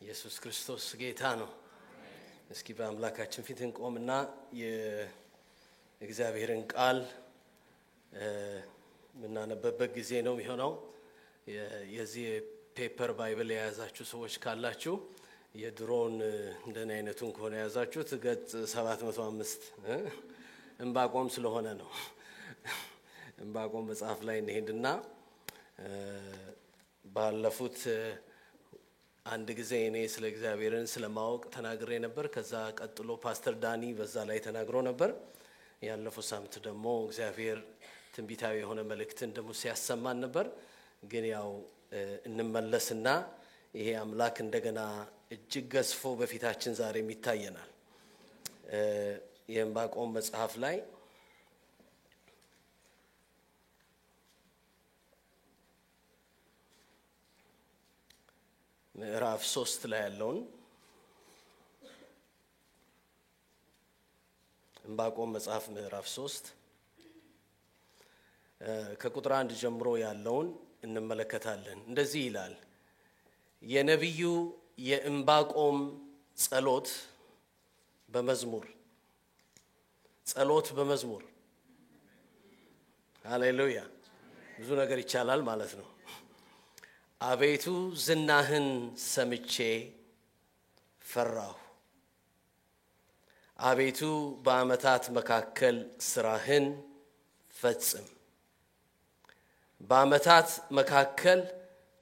ኢየሱስ ክርስቶስ ጌታ ነው። እስኪ በአምላካችን ፊት እንቆምና የእግዚአብሔርን ቃል ምናነበበት ጊዜ ነው የሚሆነው። የዚህ ፔፐር ባይብል የያዛችሁ ሰዎች ካላችሁ የድሮን እንደኔ አይነቱን ከሆነ የያዛችሁት ገጽ 705 እንባቆም ስለሆነ ነው። እንባቆም መጽሐፍ ላይ እንሄድና ባለፉት አንድ ጊዜ እኔ ስለ እግዚአብሔርን ስለማወቅ ተናግሬ ነበር። ከዛ ቀጥሎ ፓስተር ዳኒ በዛ ላይ ተናግሮ ነበር። ያለፈው ሳምንት ደግሞ እግዚአብሔር ትንቢታዊ የሆነ መልእክትን ደግሞ ሲያሰማን ነበር። ግን ያው እንመለስና ይሄ አምላክ እንደገና እጅግ ገዝፎ በፊታችን ዛሬም ይታየናል። የዕንባቆም መጽሐፍ ላይ ምዕራፍ 3 ላይ ያለውን ዕንባቆም መጽሐፍ ምዕራፍ 3 ከቁጥር 1 ጀምሮ ያለውን እንመለከታለን። እንደዚህ ይላል። የነቢዩ የዕንባቆም ጸሎት በመዝሙር ሃሌሉያ። ብዙ ነገር ይቻላል ማለት ነው። አቤቱ ዝናህን ሰምቼ ፈራሁ። አቤቱ በዓመታት መካከል ስራህን ፈጽም። በዓመታት መካከል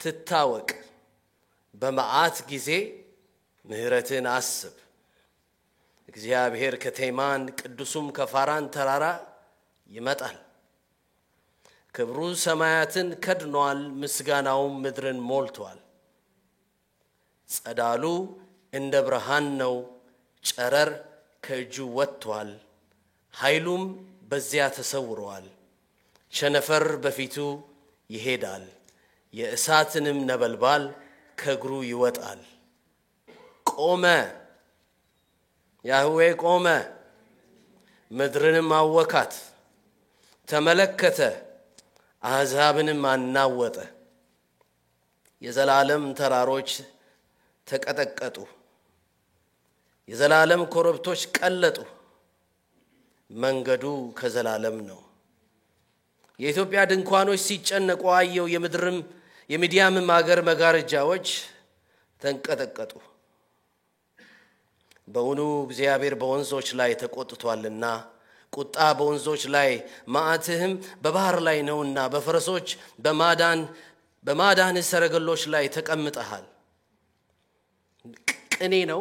ትታወቅ። በመዓት ጊዜ ምህረትን አስብ። እግዚአብሔር ከቴማን ቅዱሱም ከፋራን ተራራ ይመጣል። ክብሩ ሰማያትን ከድኗል፣ ምስጋናውም ምድርን ሞልቷል። ጸዳሉ እንደ ብርሃን ነው፣ ጨረር ከእጁ ወጥቷል። ኃይሉም በዚያ ተሰውሯል። ቸነፈር በፊቱ ይሄዳል፣ የእሳትንም ነበልባል ከእግሩ ይወጣል። ቆመ፣ ያህዌ ቆመ፣ ምድርንም አወካት። ተመለከተ፣ አሕዛብንም አናወጠ። የዘላለም ተራሮች ተቀጠቀጡ፣ የዘላለም ኮረብቶች ቀለጡ። መንገዱ ከዘላለም ነው። የኢትዮጵያ ድንኳኖች ሲጨነቁ አየሁ። የሚዲያምም አገር መጋረጃዎች ተንቀጠቀጡ። በውኑ እግዚአብሔር በወንዞች ላይ ተቆጥቷልና ቁጣ በወንዞች ላይ መዓትህም በባህር ላይ ነውና በፈረሶች በማዳን ሰረገሎች ላይ ተቀምጠሃል። ቅኔ ነው፣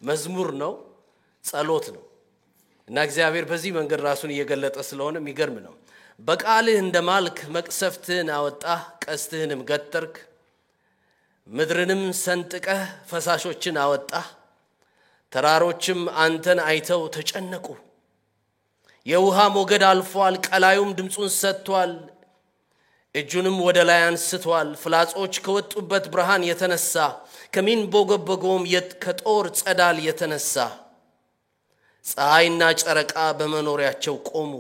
መዝሙር ነው፣ ጸሎት ነው እና እግዚአብሔር በዚህ መንገድ ራሱን እየገለጠ ስለሆነ የሚገርም ነው። በቃልህ እንደማልክ መቅሰፍትህን አወጣህ፣ ቀስትህንም ገተርክ። ምድርንም ሰንጥቀህ ፈሳሾችን አወጣህ። ተራሮችም አንተን አይተው ተጨነቁ። የውሃ ሞገድ አልፏል፣ ቀላዩም ድምፁን ሰጥቷል፣ እጁንም ወደ ላይ አንስቷል። ፍላጾች ከወጡበት ብርሃን የተነሳ ከሚንቦገቦገውም ከጦር ጸዳል የተነሳ ፀሐይና ጨረቃ በመኖሪያቸው ቆሙ።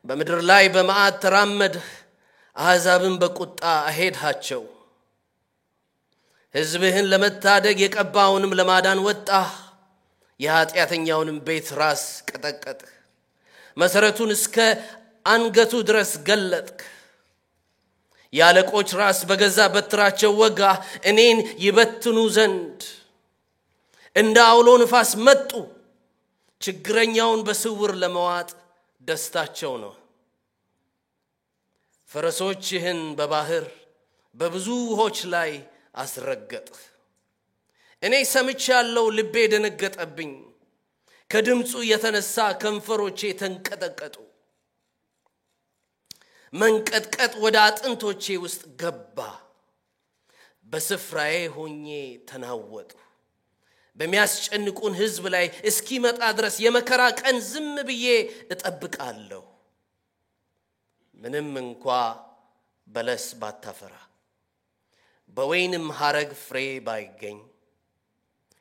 በምድር ላይ በመዓት ተራመድህ፣ አሕዛብን በቁጣ አሄድሃቸው። ሕዝብህን ለመታደግ የቀባውንም ለማዳን ወጣህ። የኃጢአተኛውንም ቤት ራስ ቀጠቀጥህ፣ መሠረቱን እስከ አንገቱ ድረስ ገለጥክ። የአለቆች ራስ በገዛ በትራቸው ወጋ፣ እኔን ይበትኑ ዘንድ እንደ አውሎ ንፋስ መጡ። ችግረኛውን በስውር ለመዋጥ ደስታቸው ነው። ፈረሶችህን በባህር በብዙ ውሆች ላይ አስረገጥህ። እኔ ሰምቻለሁ፣ ልቤ ደነገጠብኝ። ከድምፁ የተነሳ ከንፈሮቼ ተንቀጠቀጡ። መንቀጥቀጥ ወደ አጥንቶቼ ውስጥ ገባ። በስፍራዬ ሆኜ ተናወጡ። በሚያስጨንቁን ሕዝብ ላይ እስኪመጣ ድረስ የመከራ ቀን ዝም ብዬ እጠብቃለሁ። ምንም እንኳ በለስ ባታፈራ፣ በወይንም ሐረግ ፍሬ ባይገኝ፣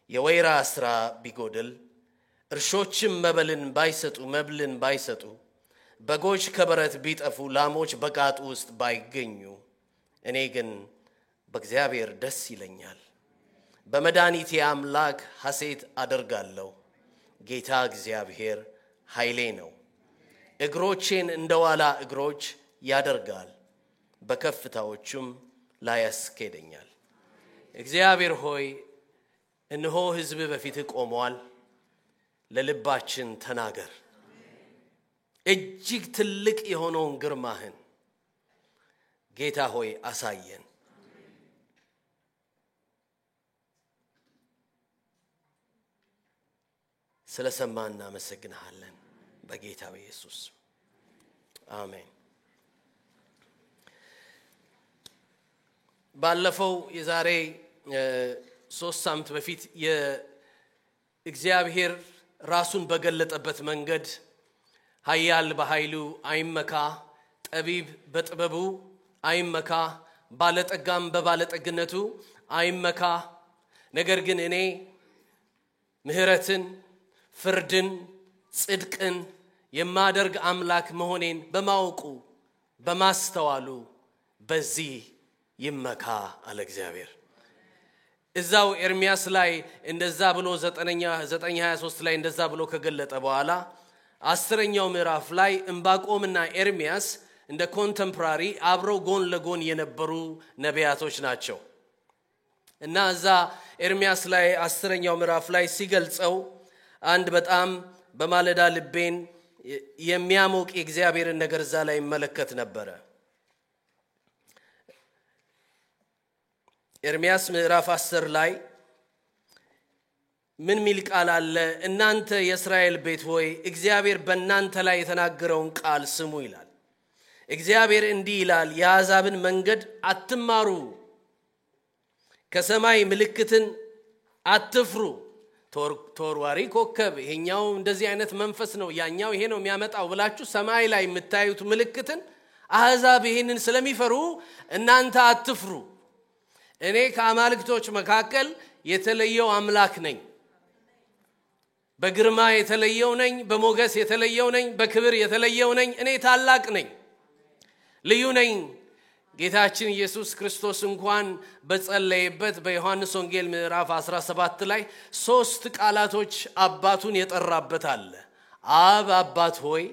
የወይራ ስራ ቢጎድል፣ እርሾችም መብልን ባይሰጡ፣ በጎች ከበረት ቢጠፉ፣ ላሞች በጋጡ ውስጥ ባይገኙ፣ እኔ ግን በእግዚአብሔር ደስ ይለኛል በመድኃኒቴ አምላክ ሐሴት አደርጋለሁ ጌታ እግዚአብሔር ኃይሌ ነው እግሮቼን እንደዋላ እግሮች ያደርጋል በከፍታዎችም ላይ ያስኬደኛል እግዚአብሔር ሆይ እነሆ ሕዝብ በፊት ቆመዋል ለልባችን ተናገር እጅግ ትልቅ የሆነውን ግርማህን ጌታ ሆይ አሳየን ስለሰማን እናመሰግንሃለን በጌታ በኢየሱስ አሜን ባለፈው የዛሬ 3 ሳምንት በፊት የእግዚአብሔር ራሱን በገለጠበት መንገድ ኃያል በኃይሉ አይመካ ጠቢብ በጥበቡ አይመካ ባለጠጋም በባለጠግነቱ አይመካ ነገር ግን እኔ ምህረትን ፍርድን ጽድቅን የማደርግ አምላክ መሆኔን በማወቁ በማስተዋሉ በዚህ ይመካ አለ እግዚአብሔር እዛው ኤርሚያስ ላይ እንደዛ ብሎ 9:23 ላይ እንደዛ ብሎ ከገለጠ በኋላ 10ኛው ምዕራፍ ላይ ዕንባቆምና ኤርሚያስ እንደ ኮንቴምፖራሪ አብረው ጎን ለጎን የነበሩ ነቢያቶች ናቸው እና እዛ ኤርሚያስ ላይ 10ኛው ምዕራፍ ላይ ሲገልጸው አንድ በጣም በማለዳ ልቤን የሚያሞቅ የእግዚአብሔርን ነገር እዛ ላይ መለከት ነበር ኤርሚያስ ምዕራፍ 10 ላይ ምን ሚል ቃል አለ እናንተ የእስራኤል ቤት ሆይ እግዚአብሔር በእናንተ ላይ የተናገረውን ቃል ስሙ ይላል እግዚአብሔር እንዲህ ይላል የአሕዛብን መንገድ አትማሩ ከሰማይ ምልክትን አትፍሩ ተወርዋሪ ኮከብ ይሄኛው እንደዚህ አይነት መንፈስ ነው ያኛው ይሄ ነው የሚያመጣው ብላችሁ ሰማይ ላይ የምታዩት ምልክትን አሕዛብ ይሄንን ስለሚፈሩ እናንተ አትፍሩ እኔ ከአማልክቶች መካከል የተለየው አምላክ ነኝ በግርማ የተለየው ነኝ በሞገስ የተለየው ነኝ በክብር የተለየው ነኝ እኔ ታላቅ ነኝ ልዩ ነኝ ጌታችን ኢየሱስ ክርስቶስ እንኳን በጸለየበት በዮሐንስ ወንጌል ምዕራፍ 17 ላይ 3 ቃላቶች አባቱን የጠራበት አለ አብ አባት ሆይ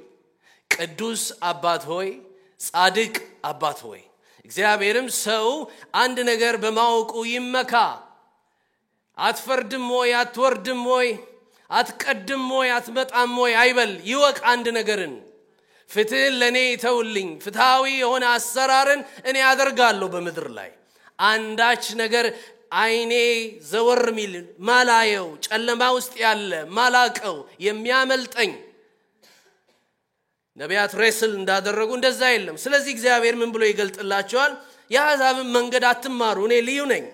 ቅዱስ አባት ሆይ ጻድቅ አባት ሆይ እግዚአብሔርም ሰው አንድ ነገር በማወቁ ይመካ አትፈርድም ወይ አትወርድም ወይ አትቀድም ወይ አትመጣም ወይ አይበል ይወቅ አንድ ነገርን ፍትህን ለኔ ተውልኝ ፍትሃዊ የሆነ አሰራርን እኔ አደርጋለሁ በመድር ላይ አንዳች ነገር አይኔ ዘወር ሚል ማላየው ጨለማ ውስጥ ያለ ማላቀው የሚያመልጠኝ ነቢያት ሬስል እንዳደረጉ እንደዛ የለም ስለዚህ እግዚአብሔር ምን ብሎ ይገልጥላቸዋል የአሕዛብን መንገድ አትማሩ እኔ ልዩ ነኝ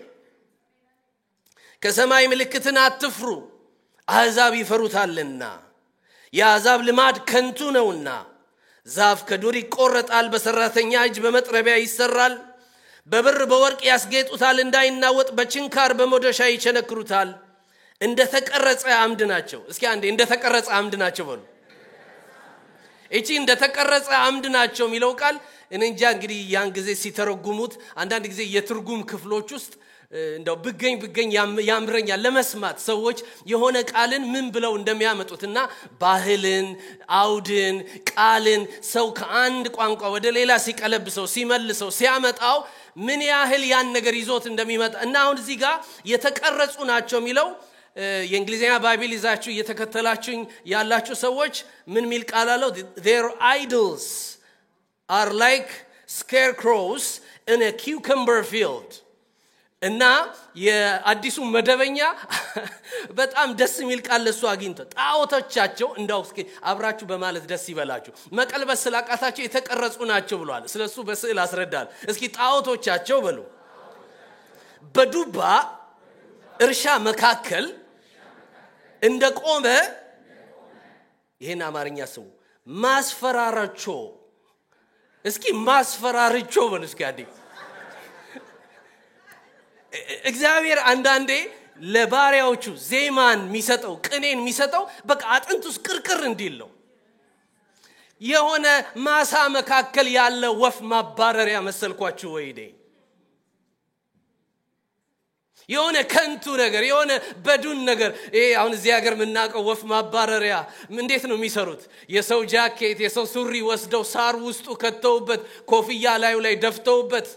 ከሰማይ ምልክትን አትፍሩ አሕዛብ ይፈሩታልና የአሕዛብ ልማድ ከንቱ ነውና ዛፍ ከዱር ይቆረጣል በሰራተኛ እጅ በመጥረቢያ ይሰራል በብር በወርቅ ያስጌጡታል እንዳይናወጥ በችንካር በመዶሻ ይቸነክሩታል እንደ ተቀረጸ አምድ ናቸው እስኪ አንዴ እንደ ተቀረጸ አምድ ናቸው በሉ እቺ እንደ ተቀረጸ አምድ ናቸው የሚለው ቃል እንንጃ እንግዲህ ያን ጊዜ ሲተረጉሙት አንዳንድ ጊዜ የትርጉም ክፍሎች ውስጥ እንደው ብገኝ ያምረኛል ለመስማት ሰዎች የሆነ ቃልን ምን ብለው እንደሚያመጡትና ባህልን አውድን ቃልን ሰው ከአንድ ቋንቋ ወደ ሌላ ሲቀለብሰው ሲመልሰው ሲያመጣው ምን ያህል ያን ነገር ይዞት እንደሚመጣ እና አሁን እዚህ ጋር የተቀረጹ ናቸው የሚለው የእንግሊዝኛ ባይብል ይዛችሁ እየተከተላችሁኝ ያላችሁ ሰዎች ምን ሚል ቃል አለው their idols are like scarecrows in a cucumber field እና የአዲሱ መደበኛ በጣም ደስ የሚል ቃል ለሱ አግኝቶ ጣዖቶቻቸው እንዳው እስኪ አብራችሁ በማለት ደስ ይበላችሁ መቀልበስ ስላቃታቸው የተቀረጹ ናቸው ብሏል ስለሱ በስዕል አስረዳል እስኪ ጣዖቶቻቸው በሉ በዱባ እርሻ መካከል እንደቆመ ይሄን አማርኛ ስሙ ማስፈራራቾ እስኪ ማስፈራራቾ በሉ እስኪ አዲ እግዚአብሔር አንዳንዴ ለባሪያዎቹ ዜማን የሚሰጠው ቅኔን የሚሰጠው በቃ አጥንቱስ ቅርቅር እንዲል ነው የሆነ ማሳ መካከል ያለ ወፍ ማባረሪያ መሰልኳችሁ ወይዴ የሆነ ከንቱ ነገር የሆነ በዱን ነገር አሁን እዚህ ሀገር ምናቀው ወፍ ማባረሪያ እንዴት ነው የሚሰሩት? የሰው ጃኬት የሰው ሱሪ ወስደው ሳር ውስጡ ከተውበት ኮፍያ ላይ ደፍተውበት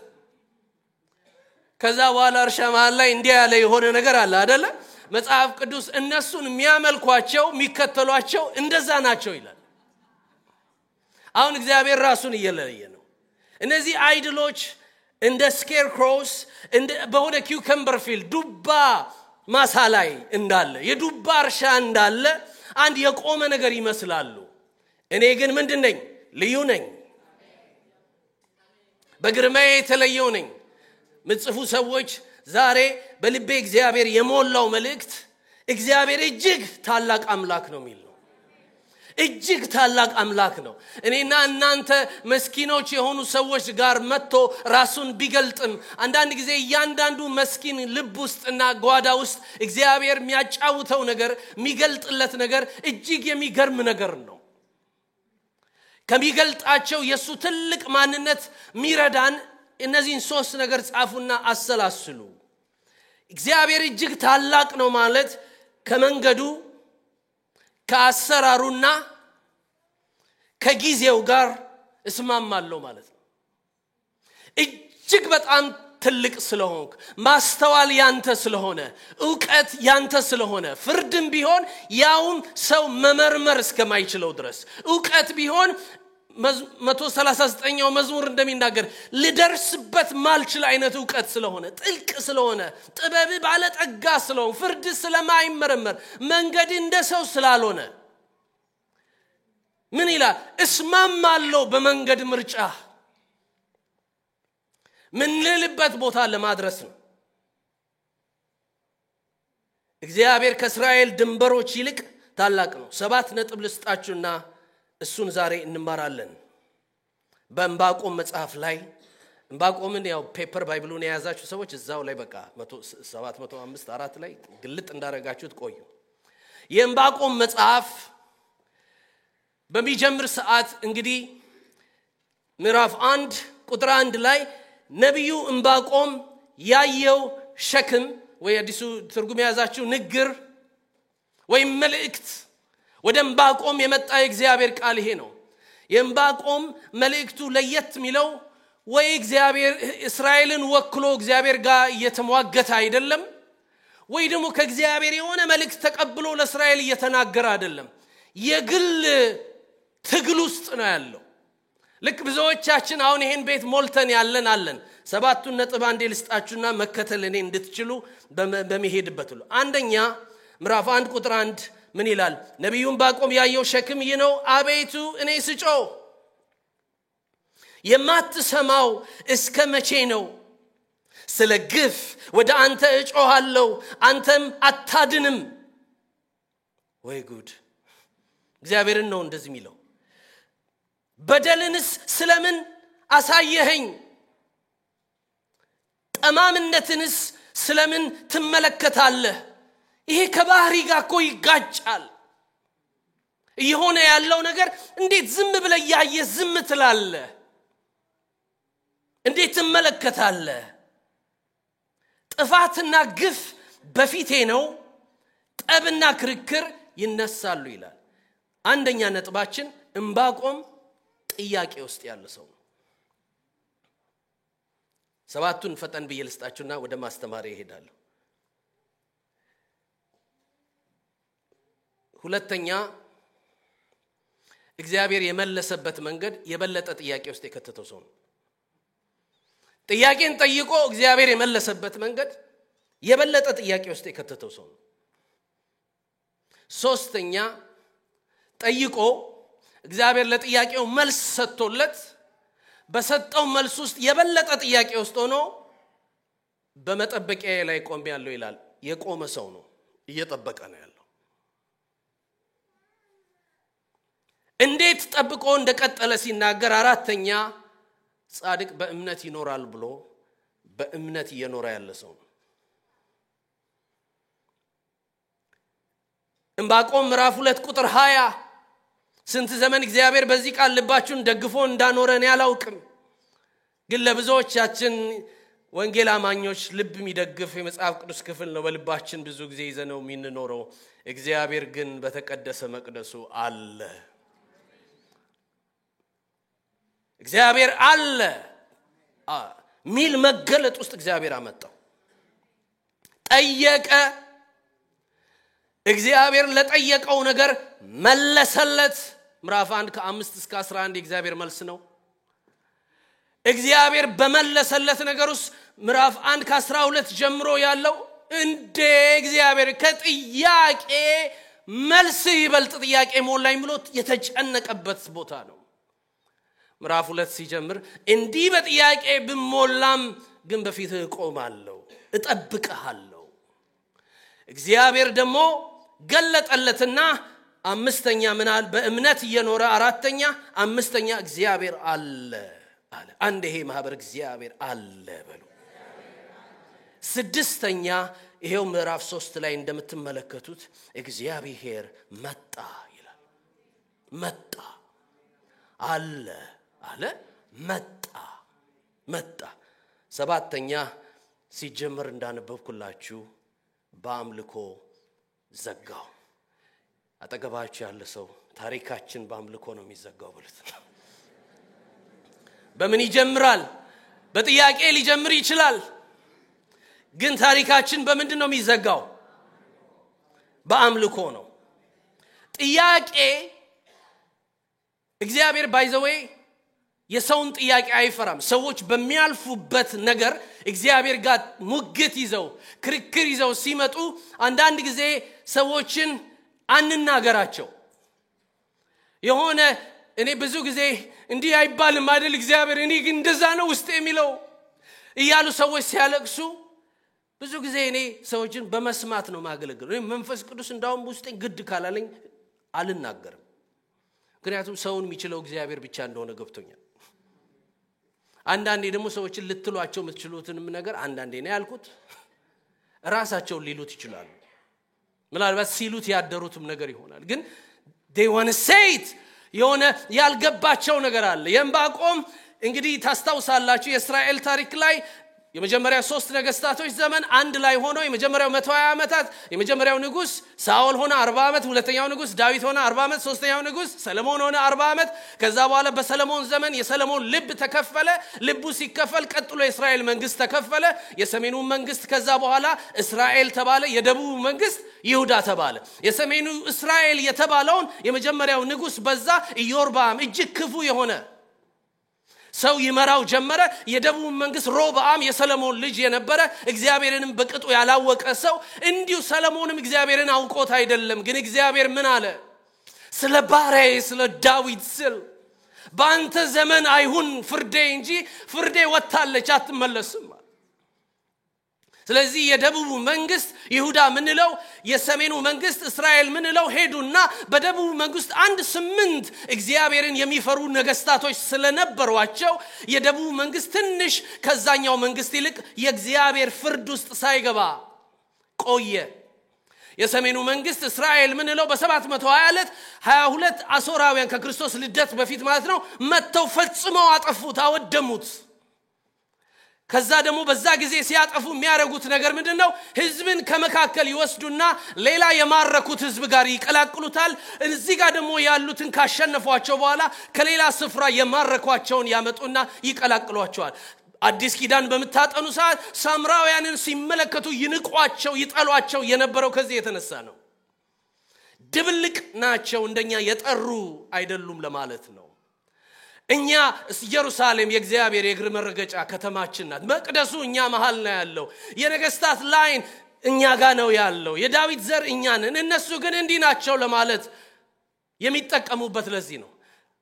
ከዛ በኋላ እርሻ መሃል ላይ እንዲያ ያለ የሆነ ነገር አለ አይደለ? መጽሐፍ ቅዱስ እነሱን የሚያመልኳቸው የሚከተሏቸው እንደዛ ናቸው ይላል። አሁን እግዚአብሔር ራሱን እየለየ ነው። እነዚህ አይድሎች እንደ ስኬርክሮውስ እንደ በሆነ ኪውከምበር ፊልድ ዱባ ማሳ ላይ እንዳለ የዱባ እርሻ እንዳለ አንድ የቆመ ነገር ይመስላሉ። እኔ ግን ምንድነኝ? ልዩ ነኝ። በግርማዬ የተለየው ነኝ። ምጽፉ ሰዎች ዛሬ በልቤ እግዚአብሔር የሞላው መልእክት እግዚአብሔር እጅግ ታላቅ አምላክ ነው የሚል ነው። እጅግ ታላቅ አምላክ ነው። እኔና እናንተ መስኪኖች የሆኑ ሰዎች ጋር መጥቶ ራሱን ቢገልጥም አንዳንድ ጊዜ እያንዳንዱ መስኪን ልብ ውስጥና ጓዳ ውስጥ እግዚአብሔር የሚያጫውተው ነገር የሚገልጥለት ነገር እጅግ የሚገርም ነገር ነው። ከሚገልጣቸው የሱ ትልቅ ማንነት ሚረዳን እነዚህን ሶስት ነገር ጻፉና አሰላስሉ። እግዚአብሔር እጅግ ታላቅ ነው ማለት ከመንገዱ ከአሰራሩና ከጊዜው ጋር እስማማለሁ ማለት ነው። እጅግ በጣም ትልቅ ስለሆንክ ማስተዋል ያንተ ስለሆነ ዕውቀት ያንተ ስለሆነ ፍርድም ቢሆን ያውም ሰው መመርመር እስከማይችለው ድረስ ዕውቀት ቢሆን 139ኛው መዝሙር እንደሚናገር ልደርስበት ማልችል አይነት ዕውቀት ስለሆነ ጥልቅ ስለሆነ ጥበብ ባለጠጋ ስለሆነ ፍርድ ስለማይመረመር መንገድ እንደሰው ስላልሆነ ምን ይላል? እስማማለሁ በመንገድ ምርጫ ምን ልልበት ቦታ ለማድረስ ነው። እግዚአብሔር ከእስራኤል ድንበሮች ይልቅ ታላቅ ነው። 7 ነጥብ ልስጣችሁና እሱን ዛሬ እንማራለን። በዕንባቆም መጽሐፍ ላይ ዕንባቆምን ያው ፔፐር ባይብሉን የያዛችሁ ሰዎች እዛው ላይ በቃ 705 ላይ ግልጥ እንዳረጋችሁት ቆዩ። የዕንባቆም መጽሐፍ በሚጀምር ሰዓት እንግዲህ ምዕራፍ 1 ቁጥር 1 ላይ ነብዩ ዕንባቆም ያየው ሸክም ወይ አዲሱ ትርጉም የያዛችሁ ንግር ወይ መልእክት ወደ ዕንባቆም የመጣ የእግዚአብሔር ቃል ይሄ ነው። የዕንባቆም መልእክቱ ለየት የሚለው ወይ እግዚአብሔር እስራኤልን ወክሎ እግዚአብሔር ጋር እየተሟገተ አይደለም፣ ወይ ደግሞ ከእግዚአብሔር የሆነ መልእክት ተቀብሎ ለእስራኤል እየተናገረ አይደለም። የግል ትግል ውስጥ ነው ያለው። ልክ ብዙዎቻችን አሁን ይሄን ቤት ሞልተን አለን 7 ነጥብ አንዴ ልስጣችሁና መከተል እኔ እንድትችሉ በመሄድበት ሁሉ አንደኛ ምዕራፍ 1 ቁጥር 1 ምን ይላል? ነብዩ ዕንባቆም ያየው ሸክም ይህ ነው። አቤቱ እኔ ስጮህ የማትሰማው እስከ መቼ ነው? ስለ ግፍ ወደ አንተ እጮሃለሁ አንተም አታድንም። ወይ ጉድ! እግዚአብሔርን ነው እንደዚህ የሚለው። በደልንስ ስለምን አሳየኸኝ? ጠማምነትንስ ስለምን ትመለከታለህ? ይሄ ከባህሪ ጋር እኮ ይጋጫል። የሆነ ያለው ነገር እንዴት ዝም ብለህ ያየህ ዝም ትላለህ? እንዴት ትመለከታለህ? ጥፋትና ግፍ በፊቴ ነው፣ ጠብና ክርክር ይነሳሉ ይላል። አንደኛ ነጥባችን ዕንባቆም ጥያቄ ውስጥ ያለ ሰው ነው። 7ቱን ፈጠን ብዬ ልስጣችሁና ወደ ማስተማር ይሄዳለሁ። ሁለተኛ እግዚአብሔር የመለሰበት መንገድ የበለጠ ጥያቄ ውስጥ የከተተው ሰው ነው። ጥያቄን ጠይቆ እግዚአብሔር የመለሰበት መንገድ የበለጠ ጥያቄ ውስጥ የከተተው ሰው ነው። ሶስተኛ ጠይቆ እግዚአብሔር ለጥያቄው መልስ ሰጥቶለት በሰጠው መልስ ውስጥ የበለጠ ጥያቄ ውስጥ ሆኖ በመጠበቂያ ላይ ቆሜያለሁ ይላል። የቆመ ሰው ነው፣ እየጠበቀ ነው ያለው። እንዴት ጠብቆ እንደቀጠለ ሲናገር አራተኛ ጻድቅ በእምነት ይኖራል ብሎ በእምነት እየኖረ ያለ ሰው ነው። ዕንባቆም ምዕራፍ 2 ቁጥር 20 ስንት ዘመን እግዚአብሔር በዚህ ቃል ልባችሁን ደግፎ እንዳኖረን ያላውቅም፣ ግን ለብዙዎቻችን ወንጌል አማኞች ልብ የሚደግፍ የመጽሐፍ ቅዱስ ክፍል ነው በልባችን ብዙ ጊዜ ይዘነው የምንኖረው እግዚአብሔር ግን በተቀደሰ መቅደሱ አለ እግዚአብሔር አለ ሚል መገለጥ ውስጥ እግዚአብሔር አመጣው ጠየቀ እግዚአብሔር ለጠየቀው ነገር መለሰለት ምዕራፍ 1 ከ5 እስከ 11 የእግዚአብሔር መልስ ነው እግዚአብሔር በመለሰለት ነገር ውስጥ ምዕራፍ 1 ከ12 ጀምሮ ያለው እንደ እግዚአብሔር ከጥያቄ መልስ ይበልጥ ጥያቄ ሞላኝ ብሎ የተጨነቀበት ቦታ ነው ምዕራፍ 2 ሲጀምር እንዲህ በጥያቄ ብሞላም ግን በፊትህ እቆማለሁ እጠብቅሃለሁ እግዚአብሔር ደግሞ ገለጠለትና አምስተኛ ምናል በእምነት እየኖረ አራተኛ አምስተኛ እግዚአብሔር አለ አለ አንድ ይሄ ማህበር እግዚአብሔር አለ በሉ ስድስተኛ ይሄው ምዕራፍ 3 ላይ እንደምትመለከቱት እግዚአብሔር መጣ ይላል መጣ አለ አለ መጣ ሰባተኛ ሲጀምር እንዳነበብኩላችሁ በአምልኮ ዘጋው አጠገባችሁ ያለ ሰው ታሪካችን በአምልኮ ነው የሚዘጋው ብሉት በምን ይጀምራል በጥያቄ ሊጀምር ይችላል ግን ታሪካችን በምንድን ነው የሚዘጋው በአምልኮ ነው ጥያቄ እግዚአብሔር ባይዘዌ የሰውን ጥያቄ አይፈራም ሰዎች በሚያልፉበት ነገር እግዚአብሔር ጋር ሙግት ይዘው ክርክር ይዘው ሲመጡ አንዳንድ ጊዜ ሰዎችን አንናገራቸው የሆነ እኔ ብዙ ጊዜ እንዲህ አይባልም አይደል እግዚአብሔር እኔ ግን እንደዛ ነው ውስጥ የሚለው እያሉ ሰዎች ሲያለቅሱ ብዙ ጊዜ እኔ ሰዎችን በመስማት ነው ማገለግለው እኔ መንፈስ ቅዱስ እንዳውም ውስጤን ግድ ካላለኝ አልናገርም ምክንያቱም ሰውን የሚችለው እግዚአብሔር ብቻ እንደሆነ ገብቶኛል አንዳንዴ ደግሞ ሰዎችን ልትሏቸው የምትችሉትንም ነገር አንዳንዴ ነው ያልኩት ራሳቸው ሊሉት ይችላሉ ምናልባት ሲሉት ያደሩትም ነገር ይሆናል ግን they want to say it የሆነ ያልገባቸው ነገር አለ የዕንባቆም እንግዲህ ታስታውሳላችሁ የእስራኤል ታሪክ ላይ የመጀመሪያው 3 ነገስታቶች ዘመን አንድ ላይ ሆኖ የመጀመሪያው 120 ዓመታት የመጀመሪያው ንጉስ ሳኦል ሆነ 40 ዓመት ሁለተኛው ንጉስ ዳዊት ሆነ 40 ዓመት ሶስተኛው ንጉስ ሰለሞን ሆነ 40 ዓመት ከዛ በኋላ በሰለሞን ዘመን የሰለሞን ልብ ተከፈለ ልቡ ሲከፈል ቀጥሎ የእስራኤል መንግስት ተከፈለ የሰሜኑ መንግስት ከዛ በኋላ እስራኤል ተባለ የደቡቡ መንግስት ይሁዳ ተባለ የሰሜኑ እስራኤል የተባለውን የመጀመሪያው ንጉስ በዛ ኢዮርብዓም እጅግ ክፉ የሆነ ሰው ይመራው ጀመረ የደቡብ መንግስት ሮብዓም የሰለሞን ልጅ የነበረ እግዚአብሔርንም በቅጡ ያላወቀ ሰው እንዲሁ ሰለሞንም እግዚአብሔርን አውቆት አይደለም ግን እግዚአብሔር ምን አለ ስለ ባሪያዬ ስለ ዳዊት ስል በአንተ ዘመን አይሁን ፍርዴ እንጂ ፍርዴ ወጣለች አትመለስም ስለዚህ የደቡብ መንግስት ይሁዳ ምንለው የሰሜኑ መንግስት እስራኤል ምንለው ሄዱና በደቡብ መንግስት 8 እግዚአብሔርን የሚፈሩ ነገስታቶች ስለነበሯቸው የደቡብ መንግስት ትንሽ ከዛኛው መንግስት ይልቅ የእግዚአብሔር ፍርድ ውስጥ ሳይገባ ቆየ የሰሜኑ መንግስት እስራኤል ምንለው በ722 22 አሶራውያን ከክርስቶስ ልደት በፊት ማለት ነው መተው ፈጽመው አጠፉት አወደሙት ከዛ ደግሞ በዛ ጊዜ ሲያጠፉ የሚያረጉት ነገር ምንድነው ህዝብን ከመካከል ይወስዱና ሌላ የማረኩት ህዝብ ጋር ይቀላቅሉታል እዚህ ጋር ደግሞ ያሉትን ካሸነፏቸው በኋላ ከሌላ ስፍራ የማረኳቸውን ያመጡና ይቀላቅሏቸዋል አዲስ ኪዳን በመታጠኑ ሰዓት ሳምራውያንን ሲመለከቱ ይንቋቸው ይጠሏቸው የነበረው ከዚህ የተነሳ ነው ድብልቅ ናቸው እንደኛ የጠሩ አይደሉም ለማለት ነው እኛ ኢየሩሳሌም የእግዚአብሔር የእግር መረገጫ ከተማችን ናት መቅደሱ እኛ መሃል ነው ያለው የነገስታት ላይን እኛ ጋር ነው ያለው የዳዊት ዘር እኛ ነን እነሱ ግን እንዲህ ናቸው ለማለት የሚጠቀሙበት ለዚህ ነው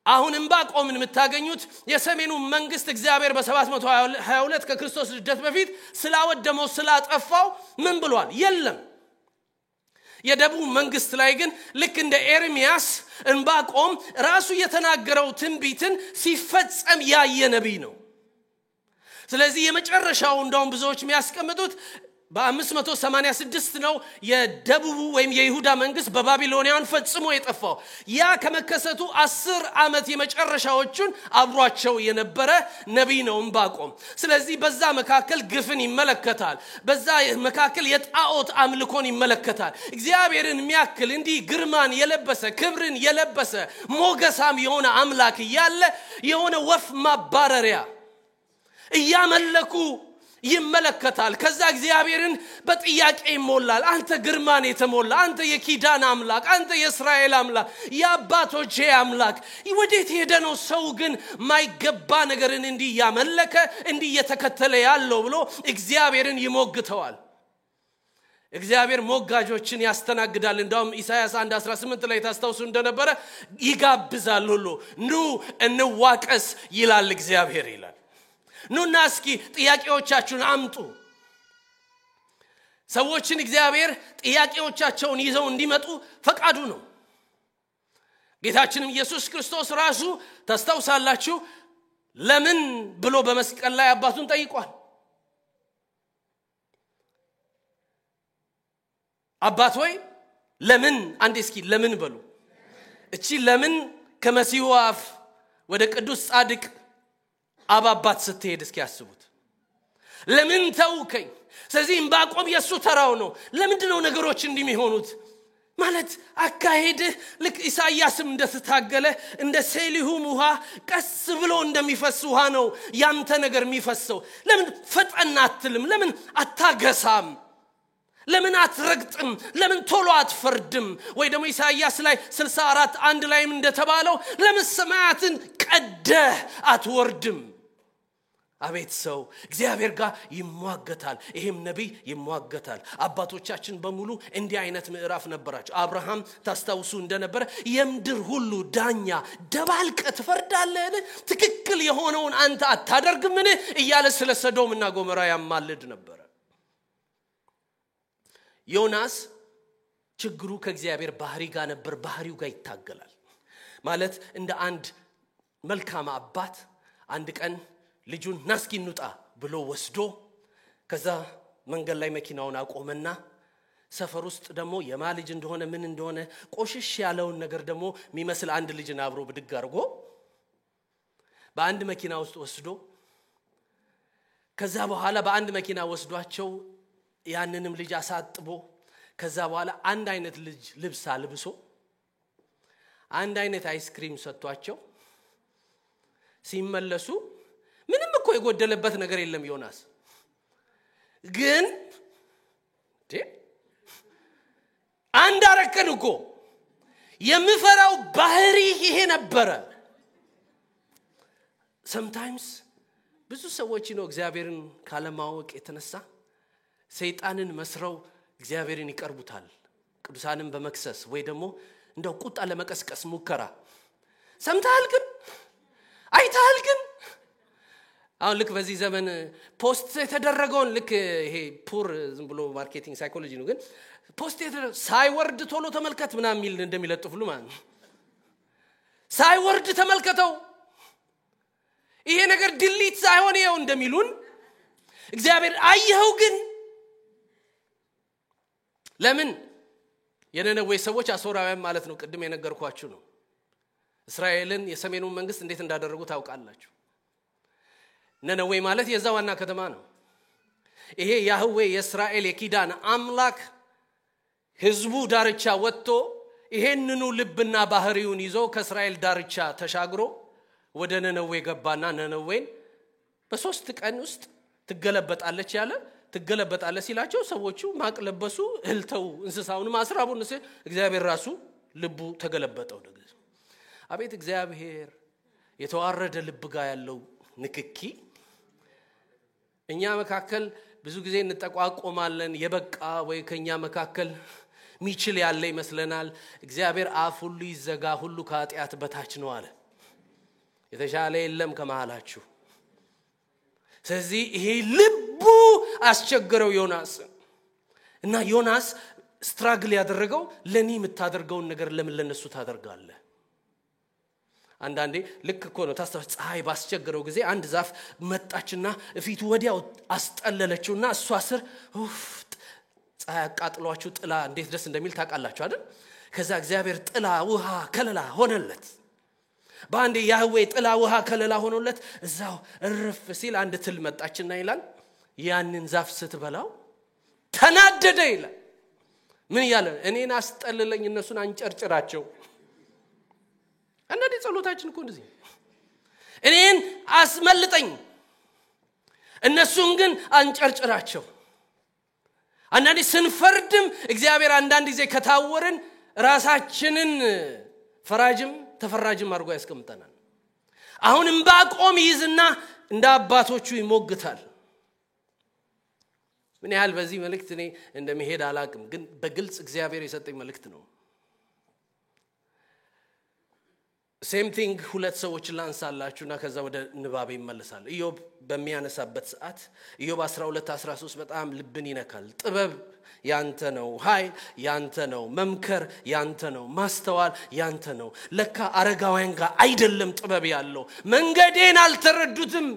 አሁን ዕንባቆምን የምታገኙት የሰሜኑ መንግስት እግዚአብሔር በ722 ከክርስቶስ ልደት በፊት ስላወደመው ስላጠፋው ምን ብሏል የለም የደቡብ መንግስት ላይ ግን ልክ እንደ ኤርሚያስ ዕንባቆም ራሱ የተናገረው ትንቢትን ሲፈጸም ያየ ነብይ ነው ስለዚህ የመጨረሻው እንደውም ብዙዎች የሚያስቀምጡት በ586 ነው የደቡቡ ወይም የይሁዳ መንግስት በባቢሎናውያን ፈጽሞ የጠፋው። ያ ከመከሰቱ 10 ዓመት የመጨረሻዎቹን አብሯቸው የነበረ ነብይ ነው ዕንባቆም። ስለዚህ በዛ መካከል ግፍን ይመለከታል። በዛ መካከል የጣዖት አምልኮን ይመለከታል። እግዚአብሔርን የሚያክል እንዲህ ግርማን የለበሰ ክብርን የለበሰ ሞገሳም የሆነ አምላክ ያለ የሆነ ወፍ ማባረሪያ እያመለኩ ይመለከታል። ከዛ እግዚአብሔርን በጥያቄ ይሞላል። አንተ ግርማን የተሞላ አንተ የኪዳን አምላክ አንተ የእስራኤል አምላክ የአባቶቼ አምላክ ወዴት ሄደ ነው ሰው ግን ማይገባ ነገርን እንዲህ ያመለከ እንዲህ የተከተለ ያለው ብሎ እግዚአብሔርን ይሞግተዋል። እግዚአብሔር ሞጋጆችን ያስተናግዳል። እንደውም ኢሳይያስ 1:18 ላይ ታስታውሱ እንደነበረ ይጋብዛል ሁሉ ኑ እንዋቀስ ይላል እግዚአብሔር ይላል። ኑና እስኪ ጥያቄዎቻችሁን አምጡ። ሰዎችን እግዚአብሔር ጥያቄዎቻቸውን ይዘው እንዲመጡ ፈቃዱ ነው። ጌታችንም ኢየሱስ ክርስቶስ ራሱ ታስታውሳላችሁ ለምን ብሎ በመስቀል ላይ አባቱን ጠይቋል። አባት ሆይ ለምን አንዴ እስኪ ለምን በሉ። እቺ ለምን ከመሲሁ አፍ ወደ ቅዱስ ጻድቅ አባባት ስትሄድ እስኪ ያስቡት። ለምን ተውከኝ? ስለዚህ ዕንባቆም የሱ ተራው ነው። ለምንድነው ነገሮች እንዲህ የሚሆኑት? ማለት አካሄድህ ልክ ኢሳይያስም እንደተታገለ እንደ ሴሊሁም ውሃ ቀስ ብሎ እንደሚፈስ ውሃ ነው ያንተ ነገር የሚፈሰው። ለምን ፈጠን አትልም? ለምን አታገሳም? ለምን አትረግጥም? ለምን ቶሎ አትፈርድም? ወይ ደግሞ ኢሳይያስ ላይ 64:1 ላይም እንደተባለው ለምን ሰማያትን ቀደህ አትወርድም? አቤት ሰው እግዚአብሔር ጋር ይሟገታል። ይሄም ነብይ ይሟገታል። አባቶቻችን በሙሉ እንዲህ አይነት ምዕራፍ ነበራቸው። አብርሃም ታስታውሱ እንደነበረ የምድር ሁሉ ዳኛ ደባልቀ ትፈርዳለህ ትክክል የሆነውን አንተ አታደርግምን እያለ ስለ ሰዶምና ጎሞራ ያማልድ ነበር። ዮናስ ችግሩ ከእግዚአብሔር ባህሪ ጋር ነበር። ባህሪው ጋር ይታገላል። ማለት እንደ አንድ መልካም አባት አንድ ቀን ልጁን ናስኪ እንውጣ ብሎ ወስዶ ከዛ መንገድ ላይ መኪናውን አቆመና ሰፈር ውስጥ ደግሞ የማልጅ እንደሆነ ምን እንደሆነ ቆሽሽ ያለውን ነገር ደግሞ የሚመስል አንድ ልጅን አብሮ ብድግ አድርጎ በአንድ መኪና ውስጥ ወስዶ ከዛ በኋላ በአንድ መኪና ወስዷቸው ያንንም ልጅ አሳጥቦ ከዛ በኋላ አንድ አይነት ልብስ አልብሶ አንድ አይነት አይስክሪም ሰጥቷቸው ሲመለሱ ምንም እኮ የጎደለበት ነገር የለም። ዮናስ ግን አንድ አረከን እኮ የምፈራው ባህሪ ይሄ ነበር። sometimes ብዙ ሰዎች ነው እግዚአብሔርን ካለማወቅ የተነሳ ሰይጣንን መስረው እግዚአብሔርን ይቀርቡታል። ቅዱሳንን በመክሰስ ወይ ደግሞ እንደው ቁጣ ለመቀስቀስ ሙከራ ሰምታል ግን አይታል ግን አሁን ልክ በዚህ ዘመን ፖስት የተደረገውን ልክ ይሄ ፑር ዝም ብሎ ማርኬቲንግ ሳይኮሎጂ ነው ግን ፖስት ሳይወርድ ቶሎ ተመልከት ምናምን ሚል እንደሚለጥፉሉ ማለት ነው። ሳይወርድ ተመልከተው ይሄ ነገር ዲሊት ሳይሆን ይሄው እንደሚሉን እግዚአብሔር አየኸው ግን ለምን የነነዌ ሰዎች አሶራውያን ማለት ነው ቅድም የነገርኳችሁ ነው። እስራኤልን የሰሜኑን መንግስት እንዴት እንዳደረጉ ታውቃላችሁ። ነነዌ ማለት የዛ ዋና ከተማ ነው። ይሄ ያህዌ የእስራኤል የኪዳን አምላክ ህዝቡ ዳርቻ ወጥቶ ይሄንኑ ልብና ባህሪውን ይዞ ከእስራኤል ዳርቻ ተሻግሮ ወደ ነነዌ ገባና ነነዌን በ3 ቀን ውስጥ ትገለበጣለች ያለ ትገለበጣለች ሲላቸው ሰዎቹ ማቅለበሱ እልተው እንስሳውን ማስራቡን እግዚአብሔር ራሱ ልቡ ተገለበጠው ደግሞ። አቤት እግዚአብሔር የተዋረደ ልብ ጋር ያለው ንክኪ እኛ መካከል ብዙ ጊዜ እንጠቋቆማለን። የበቃ ወይ ከኛ መካከል ሚችል ያለ ይመስለናል። እግዚአብሔር አፍ ሁሉ ይዘጋ ሁሉ ከኃጢአት በታች ነው አለ። የተሻለ የለም ከመሃላችሁ። ስለዚህ ይሄ ልቡ አስቸገረው ዮናስ እና ዮናስ ስትራግል ያደረገው ለኔ የምታደርገውን ነገር ለምን ለነሱ ታደርጋለህ? አንዳንዴ ልክ እኮ ነው ታስተውል ፀሐይ ባስቸገረው ጊዜ አንድ ዛፍ መጣችና እፊቱ ወዲያው አስጠለለችውና እሷ ስር ፀሐይ አቃጥሏችሁ ጥላ እንዴት ደስ እንደሚል ታውቃላችሁ አይደል ከዛ እግዚአብሔር ጥላ ውሃ ከለላ ሆነለት ባንዴ ያህዌ ጥላ ውሃ ከለላ ሆኖለት እዛው እርፍ ሲል አንድ ትል መጣችና ይላል ያንን ዛፍ ስትበላው ተናደደ ይላል ምን ያለ እኔን አስጠልለኝ እነሱን አንጨርጭራቸው አንዳንዴ ጸሎታችን እኮ እንደዚህ እኔን አስመልጠኝ እነሱን ግን አንጨርጭራቸው አንዳንዴ ስንፈርድም እግዚአብሔር አንዳንድ ጊዜ ከታወርን ራሳችንን ፈራጅም ተፈራጅም አድርጎ ያስቀምጠናል አሁን ዕንባቆም ይዝና እንደ አባቶቹ ይሞግታል ምን ያህል በዚህ መልእክት እኔ እንደምሄድ አላቅም ግን በግልጽ እግዚአብሔር የሰጠኝ መልእክት ነው ሴም ቲንግ ሁለት ሰዎች ላንሳላችሁና ከዛ ወደ ንባብ ይመለሳል ኢዮብ በሚያነሳበት ሰዓት ኢዮብ 12:13 በጣም ልብን ይነካል ጥበብ ያንተ ነው ኃይል ያንተ ነው መምከር ያንተ ነው ማስተዋል ያንተ ነው ለካ አረጋውያን ጋር አይደለም ጥበብ ያለው መንገዴን አልተረዱትም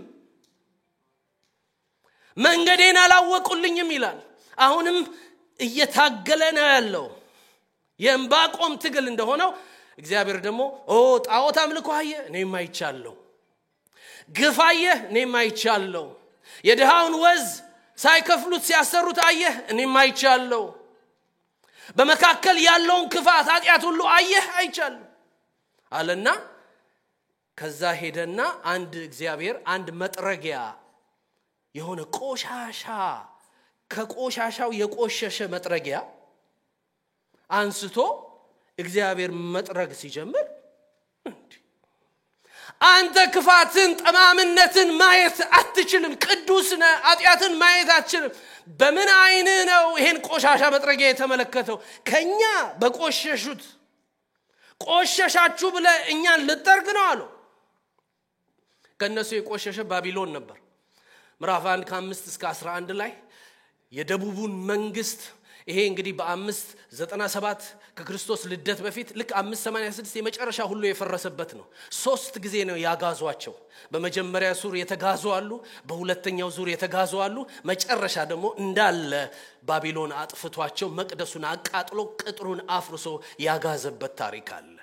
መንገዴን አላወቁልኝም ይላል አሁንም እየታገለ ነው ያለው የዕንባቆም ትግል እንደሆነው እግዚአብሔር ደግሞ ጣዖት አምልኮ አየ እኔም አይቻለሁ ግፍ አየ እኔም አይቻለሁ የድሃውን ወዝ ሳይከፍሉት ሲያሰሩት አየ እኔም አይቻለሁ በመካከል ያለውን ክፋት ኃጢአት ሁሉ አየ አይቻለሁ አለና ከዛ ሄደና አንድ እግዚአብሔር አንድ መጥረጊያ የሆነ ቆሻሻ ከቆሻሻው የቆሸሸ መጥረጊያ አንስቶ እግዚአብሔር መጥረግ ሲጀምር አንተ ክፋትን ጠማምነትን ማየት አትችልም ቅዱስ ነህ ኃጢአትን ማየት አትችልም በምን አይን ነው ይሄን ቆሻሻ መጥረጊያ የተመለከተው ከኛ በቆሸሹት ቆሸሻችሁ ብለ እኛን ልጠርግ ነው አለው ከነሱ የቆሸሸ ባቢሎን ነበር ምዕራፍ 1 ከ5 እስከ 11 ላይ የደቡቡን መንግስት ይሄ እንግዲህ በ597 ከክርስቶስ ልደት በፊት ልክ 586 የመጨረሻ ሁሉ የፈረሰበት ነው 3 ጊዜ ነው ያጋዟቸው በመጀመሪያ ዙር የተጋዙ አሉ በሁለተኛው ዙር የተጋዙ አሉ መጨረሻ ደግሞ እንዳለ ባቢሎን አጥፍቷቸው መቅደሱን አቃጥሎ ቅጥሩን አፍርሶ ያጋዘበት ታሪክ አለ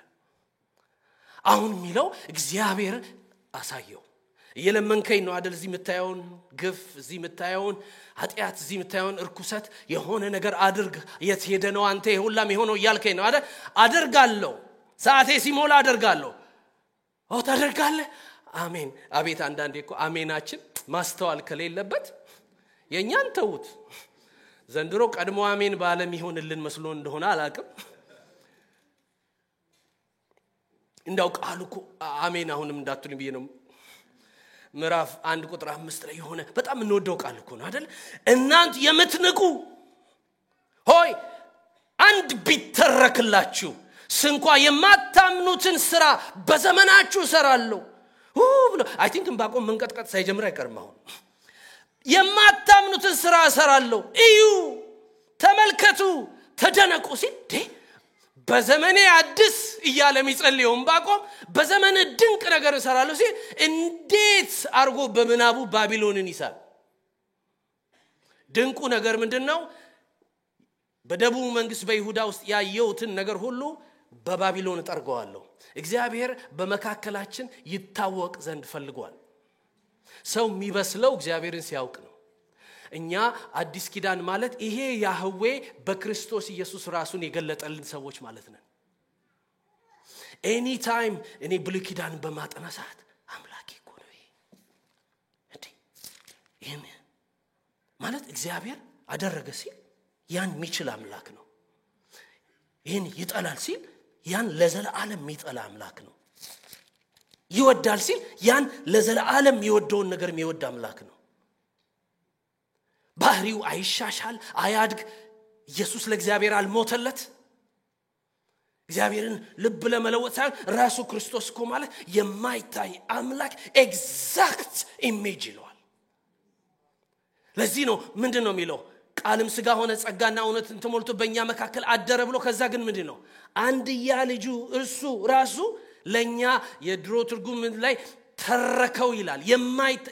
አሁን ሚለው እግዚአብሔር አሳየው የለመንከኝ ነው አይደል እዚህ መታየውን ግፍ እዚህ መታየውን ኃጢአት እዚህ መታየውን እርኩሰት የሆነ ነገር አድርግ የት ሄደ ነው አንተ ሁላም የሆነው ያልከኝ ነው አይደል አደርጋለሁ ሰዓቴ ሲሞላ አደርጋለሁ ታደርጋለህ አሜን አቤት አንዳንዴ እኮ አሜናችን ማስተዋል ከሌለበት የኛን ተውት ዘንድሮ ቀድሞ አሜን ባለም ይሆንልን መስሎ እንደሆነ አላቅም እንዳው ቃልኩ አሜን አሁንም እንዳትሉኝ ብዬ ነው ምዕራፍ 1 ቁጥር 5 ላይ የሆነ በጣም እንወደው ቃል እኮ ነው አይደል እናንተ የምትንቁ ሆይ አንድ ቢተረክላችሁ ስንኳ የማታምኑትን ስራ በዘመናችሁ ሰራለሁ ብሎ አይ ቲንክ ዕንባቆም መንቀጥቀጥ ሳይጀምር አይቀርም አሁን የማታምኑትን ስራ ሰራለሁ እዩ ተመልከቱ ተደነቁ ሲል በዘመኔ አዲስ እያለ የሚጸልየው ዕንባቆም በዘመነ ድንቅ ነገር እሰራለሁ ሲል እንዴት አርጎ በመናቡ ባቢሎንን ይሳል ድንቁ ነገር ምንድነው በደቡብ መንግስት በይሁዳ ውስጥ ያየውትን ነገር ሁሉ በባቢሎን ጠርገዋለሁ እግዚአብሔር በመካከላችን ይታወቅ ዘንድ ፈልጓል ሰው የሚበስለው እግዚአብሔርን ሲያውቅ ነው እኛ አዲስ ኪዳን ማለት ይሄ ያህዌ በክርስቶስ ኢየሱስ ራሱን የገለጠልን ሰዎች ማለት ነን ኤኒ ታይም እኔ ብሉይ ኪዳን በማጠና ሰዓት አምላኬ እኮ ነው ይሄ ማለት እግዚአብሔር አደረገ ሲል ያን የሚችል አምላክ ነው ይሄን ይጠላል ሲል ያን ለዘላለም የሚጠላ አምላክ ነው ይወዳል ሲል ያን ለዘላለም የሚወደውን ነገር የሚወድ አምላክ ነው ባህሪው አይሻሻል አያድግ ኢየሱስ ለእግዚአብሔር አልሞተለት እግዚአብሔርን ልብ ለመለወጥ ሳይሆን ራሱ ክርስቶስ እኮ ማለት የማይታይ አምላክ ኤግዛክት ኢሜጅ ይለዋል ለዚህ ነው ምንድነው የሚለው ቃልም ሥጋ ሆነ ጸጋና እውነትን ተሞልቶ በእኛ መካከል አደረ ብሎ ከዛ ግን ምንድነው አንድያ ልጁ እርሱ ራሱ ለኛ የድሮ ትርጉም ላይ ተረከው ይላል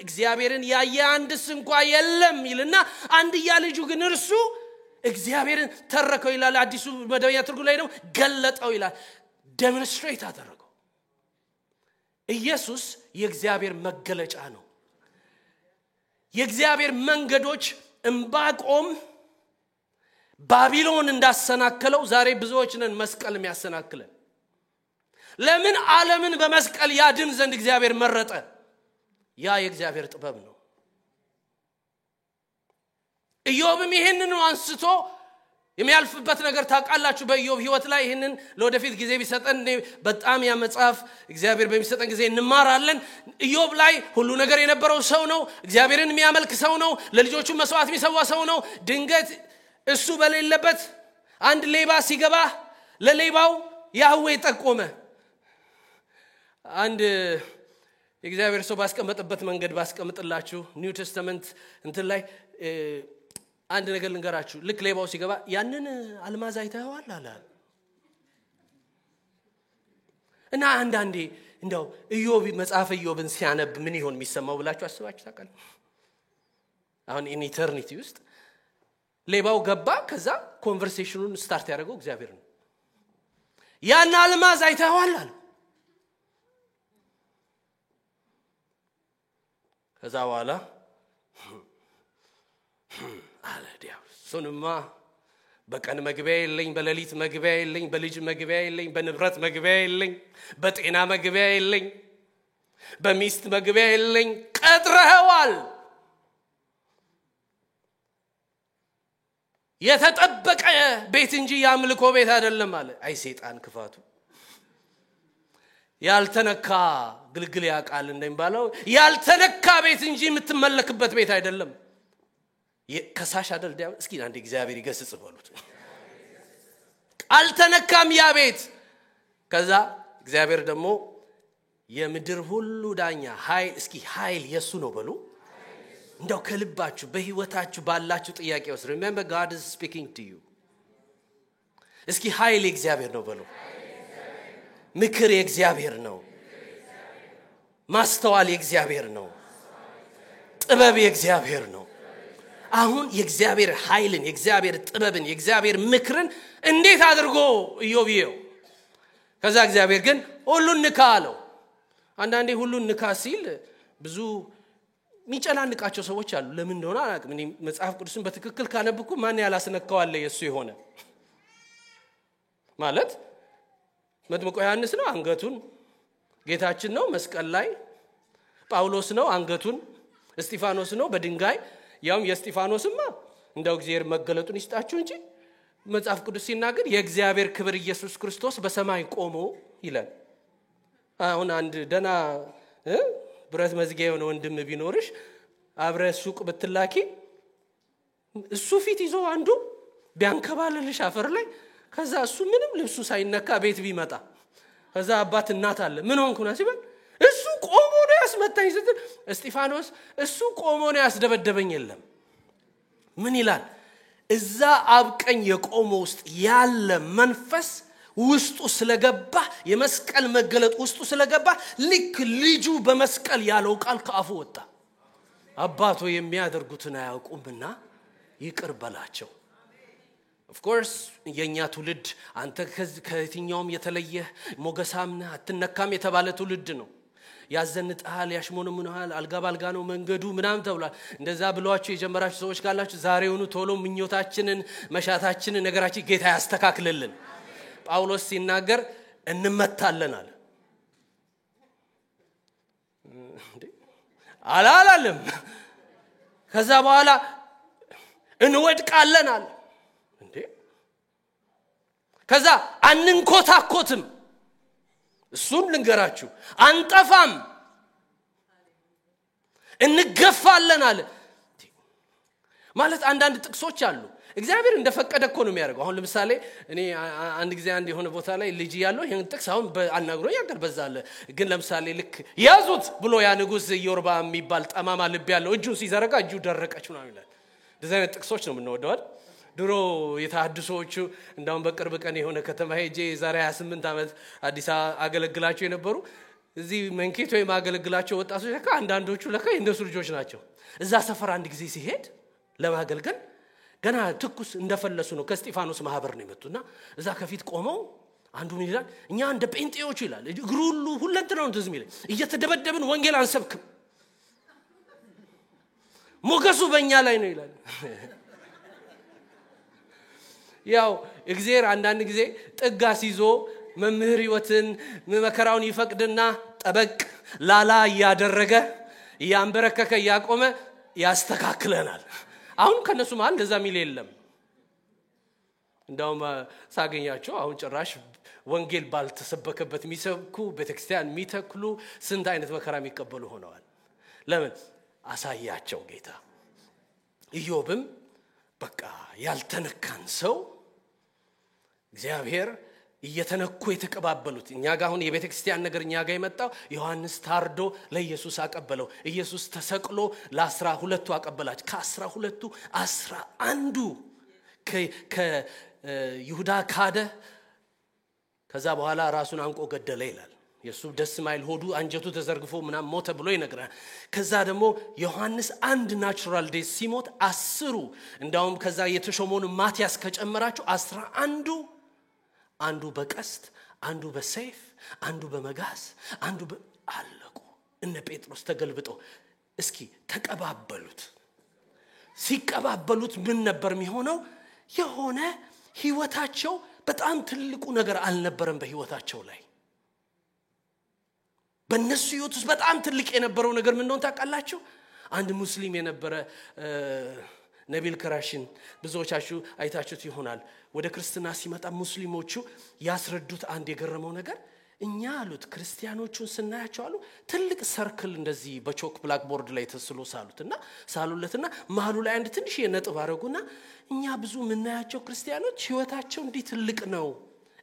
እግዚአብሔርን ያየ አንድስ እንኳን የለም ይልና አንድያ ልጁ ግን እርሱ እግዚአብሔርን ተረከው ይላል አዲሱ መደበኛ ትርጉም ላይ ነው ገለጠው ይላል ዴሞንስትሬት አደረገው ኢየሱስ የእግዚአብሔር መገለጫ ነው የእግዚአብሔር መንገዶች ዕንባቆም ባቢሎን እንዳሰናከለው ዛሬ ብዙዎች ነን መስቀል የሚያሰናክለን ለምን ዓለምን በመስቀል ያድን ዘንድ እግዚአብሔር መረጠ ያ የእግዚአብሔር ጥበብ ነው ኢዮብም ይሄንን አንስቶ የሚያልፍበት ነገር ታውቃላችሁ በኢዮብ ህይወት ላይ ይሄንን ለወደፊት ጊዜ ቢሰጠን በጣም ያ መጽሐፍ እግዚአብሔር በሚሰጠን ጊዜ እንማራለን ኢዮብ ላይ ሁሉ ነገር የነበረው ሰው ነው እግዚአብሔርን የሚያመልክ ሰው ነው ለልጆቹ መስዋዕት የሚሰዋ ሰው ነው ድንገት እሱ በሌለበት አንድ ሌባ ሲገባ ለሌባው ያህዌ ጠቆመ አንድ የእግዚአብሔር ሰው ባስቀመጠበት መንገድ ባስቀምጥላችሁ ኒው ቴስተመንት እንትን ላይ አንድ ነገር ልንገራችሁ ልክ ሌባው ሲገባ ያንን አልማዝ አይተዋል አለ እና አንዳንዴ እንደው ኢዮብ መጽሐፈ ኢዮብን ሲያነብ ምን ይሆን የሚሰማው ብላችሁ አስባችሁ ታውቃል አሁን ኢን ኢተርኒቲ ውስጥ ሌባው ገባ ከዛ ኮንቨርሴሽኑን ስታርት ያደረገው እግዚአብሔር ነው ያን አልማዝ አይተዋል አለ ከዛ በኋላ አለ ዲያብሎስ ሱንማ በቀን መግቢያ የለኝ በሌሊት መግቢያ የለኝ በልጅ መግቢያ የለኝ በንብረት መግቢያ የለኝ በጤና መግቢያ የለኝ በሚስት መግቢያ የለኝ ቀጥረኸዋል የተጠበቀ ቤት እንጂ ያምልኮ ቤት አይደለም አለ አይ ሰይጣን ክፋቱ ያልተነካ ግልግል ያቃል እንደሚባለው ያልተነካ ቤት እንጂ የምትመለክበት ቤት አይደለም ከሳሽ አይደል ዲያብሎስ እስኪ አንድ እግዚአብሔር ይገስጽ በሉት አልተነካም ያ ቤት ከዛ እግዚአብሔር ደግሞ የምድር ሁሉ ዳኛ ኃይል የሱ ነው በሉ እንደው ከልባችሁ በህይወታችሁ ባላችሁ ጥያቄ ውስጥ remember God is speaking to you እስኪ ኃይል የእግዚአብሔር ነው በሉ ምክር የእግዚአብሔር ነው ማስተዋል የእግዚአብሔር ነው ጥበብ የእግዚአብሔር ነው አሁን የእግዚአብሔር ኃይልን የእግዚአብሔር ጥበብን የእግዚአብሔር ምክርን እንዴት አድርጎ ኢዮብየው ከዛ እግዚአብሔር ግን ሁሉን ንካ አለው አንዳንዴ ሁሉን ንካ ሲል ብዙ ሚጨናንቃቸው ሰዎች አሉ ለምን እንደሆነ አላውቅም እኔ መጽሐፍ ቅዱስን በትክክል ካነበብኩ ማን ያላስነካው አለ የሱ የሆነ ማለት መጥምቁ ዮሐንስ ነው አንገቱን ጌታችን ነው መስቀል ላይ ጳውሎስ ነው አንገቱን እስጢፋኖስ ነው በድንጋይ ያውም የእስጢፋኖስማ እንደው እግዚአብሔር መገለጡን ይስጣችሁ እንጂ መጽሐፍ ቅዱስ ሲናገር የእግዚአብሔር ክብር ኢየሱስ ክርስቶስ በሰማይ ቆሞ ይላል አሁን አንድ ደና ብረት መዝጊያ የሆነ ወንድም ቢኖርሽ አብረ ሱቅ ብትላኪ እሱ ፊት ይዞ አንዱ ቢያንከባለልሽ አፈር ላይ ከዛ እሱ ምንም ልብሱ ሳይነካ ቤት ቢመጣ ከዛ አባት እናት አለ ምን ሆንኩና ሲባል እሱ ቆሞ ነው ያስመታኝ ስትል እስጢፋኖስ እሱ ቆሞ ነው ያስደበደበኝ የለም ምን ይላል እዛ አብቀኝ የቆሞ ውስጥ ያለ መንፈስ ውስጡ ስለገባ የመስቀል መገለጥ ውስጡ ስለገባ ልክ ልጁ በመስቀል ያለው ቃል ከአፉ ወጣ አባቶ የሚያደርጉትን አያውቁምና ይቅር በላቸው of course የኛ ትውልድ አንተ ከየትኛውም የተለየ ሞገሳም አትነካም የተባለ ትውልድ ነው ያዘንጣል ያሽሞነሙናል አልጋ ባልጋ ነው መንገዱ ምናም ተብሏል እንደዛ ብሏችሁ የጀመራችሁ ሰዎች ካላችሁ ዛሬውኑ ቶሎ ምኞታችንን መሻታችንን ነገራችን ጌታ ያስተካክልልን ጳውሎስ ሲናገር እንመታለን አለ አላለም ከዛ በኋላ እንወድቃለን አለ እንዴ ከዛ አንንኮታኮትም እሱን ልንገራችሁ አንጠፋም እንገፋለን አለ ማለት አንዳንድ ጥቅሶች አሉ እግዚአብሔር እንደፈቀደ እኮ ነው የሚያደርገው አሁን ለምሳሌ እኔ አንድ ጊዜ አንድ የሆነ ቦታ ላይ ልጅ ያለው ይሄን ጥቅስ አሁን አናግሮኝ ያቀር በዛለ ግን ለምሳሌ ልክ ያዙት ብሎ ያ ንጉስ ኢዮርባ የሚባል ጠማማ ልብ ያለው እጁን ሲዘረጋ እጁ ደረቀች ነው ይላል እንደዚህ አይነት ጥቅሶች ነው የምንወደው ድሮ የታድሶቹ እንዳውም በቅርብ ቀን የሆነ ከተማ ሄጄ ዛሬ 28 ዓመት አዲስ አገለግላቸው የነበሩ እዚህ መንኬት ወይ ማገለግላቸው ወጣቶች ለካ አንዳንዶቹ ለካ የእነሱ ልጆች ናቸው። እዛ ሰፈር አንድ ጊዜ ሲሄድ ለማገልገል ገና ትኩስ እንደፈለሱ ነው ከስጢፋኖስ ማህበር ነው የመጡና እዛ ከፊት ቆመው አንዱ ምን ይላል እኛ እንደ ጴንጤዎች ይላል እግሩ ሁሉ ሁለንተናው እንደዚህ የሚል እየተደበደብን ወንጌል አንሰብክም ሞገሱ በእኛ ላይ ነው ይላል። ያው እግዚአብሔር አንዳንድ ጊዜ ጥጋ ሲዞ መምህር ህይወትን መከራውን ይፈቅድና ጠበቅ ላላ ያደረገ ያንበረከከ ያቆመ ያስተካክለናል። አሁን ከነሱ መሃል እንደዛ ሚል የለም። እንዳውም ሳገኛቸው አሁን ጭራሽ ወንጌል ባልተሰበከበት የሚሰብኩ ቤተክርስቲያን የሚተክሉ ስንት አይነት መከራ የሚቀበሉ ሆነዋል። ለምን አሳያቸው ጌታ። ኢዮብም በቃ ያልተነካን ሰው እግዚአብሔር እየተነኩ የተቀባበሉት እኛ ጋር አሁን የቤተክርስቲያን ነገር እኛ ጋር የመጣው ዮሐንስ ታርዶ ለኢየሱስ አቀበለው ኢየሱስ ተሰቅሎ ለ12ቱ አቀበላቸው ከ12ቱ 11ዱ ከይሁዳ ካደ ከዛ በኋላ ራሱን አንቆ ገደለ ይላል። ኢየሱስ ደስ ማይል ሆዱ አንጀቱ ተዘርግፎ ምናም ሞተ ብሎ ይነግራል። ከዛ ደግሞ ዮሐንስ አንድ ናቹራል ዴዝ ሲሞት 10 እንዳውም ከዛ የተሾመውን ማቲያስ ከጨመራቸው 11ዱ አንዱ በቀስት አንዱ በሰይፍ አንዱ በመጋዝ አንዱ አለቁ። እነ ጴጥሮስ ተገልብጠው እስኪ ተቀባበሉት። ሲቀባበሉት ምን ነበር የሚሆነው? የሆነ ህይወታቸው በጣም ትልቁ ነገር አልነበረም በህይወታቸው ላይ። በእነሱ ህይወት ውስጥ በጣም ትልቅ የነበረው ነገር ምን እንደሆነ ታውቃላችሁ? አንድ ሙስሊም የነበረ ነቢል ከራሽን ብዙዎቻችሁ አይታችሁት ይሆናል። ወደ ክርስትና ሲመጣ ሙስሊሞቹ ያስረዱት አንድ የገረመው ነገር እኛ አሉት ክርስቲያኖቹን ስናያቸው አሉ ትልቅ ሰርክል እንደዚህ በቾክ ብላክ ቦርድ ላይ ተስሎ ሳሉለትና መሃሉ ላይ አንድ ትንሽ የነጥብ አረጉና እኛ ብዙ ምናያቸው ክርስቲያኖች ህይወታቸው እንዲህ ትልቅ ነው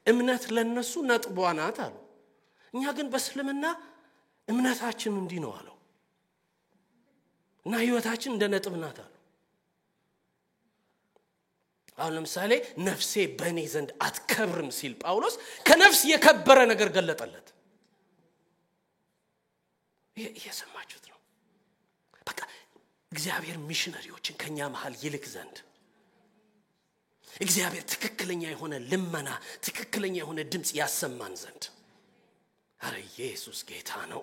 እምነት ለነሱ ነጥቧ ናት አሉ። እኛ ግን በእስልምና እምነታችን እንዲህ ነው አለው እና ህይወታችን እንደ ነጥብ ናት አሉ። አሁን ለምሳሌ ነፍሴ በእኔ ዘንድ አትከብርም ሲል ጳውሎስ ከነፍስ የከበረ ነገር ገለጠለት። እየሰማችሁት ነው? በቃ እግዚአብሔር ሚሽነሪዎችን ከኛ መሃል ይልክ ዘንድ እግዚአብሔር ትክክለኛ የሆነ ልመና ትክክለኛ የሆነ ድምጽ ያሰማን ዘንድ አረ ኢየሱስ ጌታ ነው።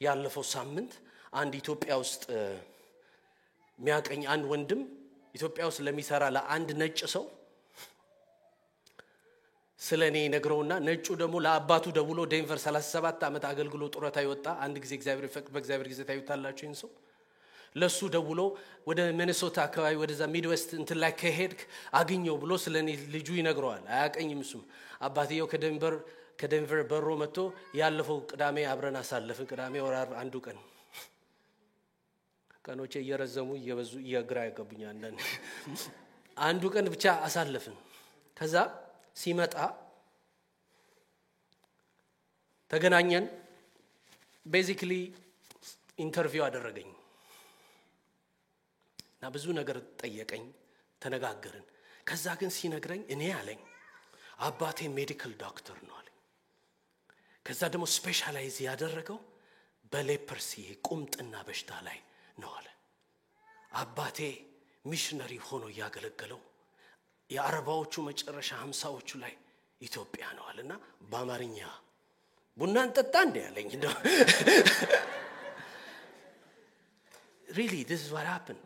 ያለፈው ሳምንት አንድ ኢትዮጵያ ውስጥ ሚያቀኝ አንድ ወንድም ኢትዮጵያ ውስጥ ለሚሰራ ለአንድ ነጭ ሰው ስለኔ ነግረውና ነጩ ደግሞ ለአባቱ ደውሎ ዴንቨር 37 ዓመት አገልግሎ ጡረታ ይወጣ አንድ ጊዜ እግዚአብሔር ፈቅድ በእግዚአብሔር ጊዜ ታዩታላችሁ ይንሰው ለሱ ደውሎ ወደ ሚኒሶታ አካባቢ ወደዛ ሚድዌስት እንትን ላይ ከሄድክ አግኘው ብሎ ስለኔ ልጁ ይነግረዋል። አያቀኝም እሱም አባትየው ከዴንቨር በሮ መጥቶ ያለፈው ቅዳሜ አብረን አሳለፍን። ቅዳሜ ወራር አንዱ ቀን ቀኖቼ እየረዘሙ እየበዙ እየግራ ያገቡኛል አንዱ ቀን ብቻ አሳለፍን። ከዛ ሲመጣ ተገናኘን። ቤዚክሊ ኢንተርቪው አደረገኝ እና ብዙ ነገር ጠየቀኝ ተነጋገርን። ከዛ ግን ሲነግረኝ እኔ አለኝ አባቴ ሜዲካል ዶክተር ነው አለኝ። ከዛ ደግሞ ስፔሻላይዝ ያደረገው በሌፐርሲ ቁምጥና በሽታ ላይ ነው አለ። አባቴ ሚሽነሪ ሆኖ ያገለገለው የአረባዎቹ መጨረሻ 50ዎቹ ላይ ኢትዮጵያ ነው አለና በአማርኛ ቡናን ጠጣ እንደ ያለኝ ነው really this is what happened።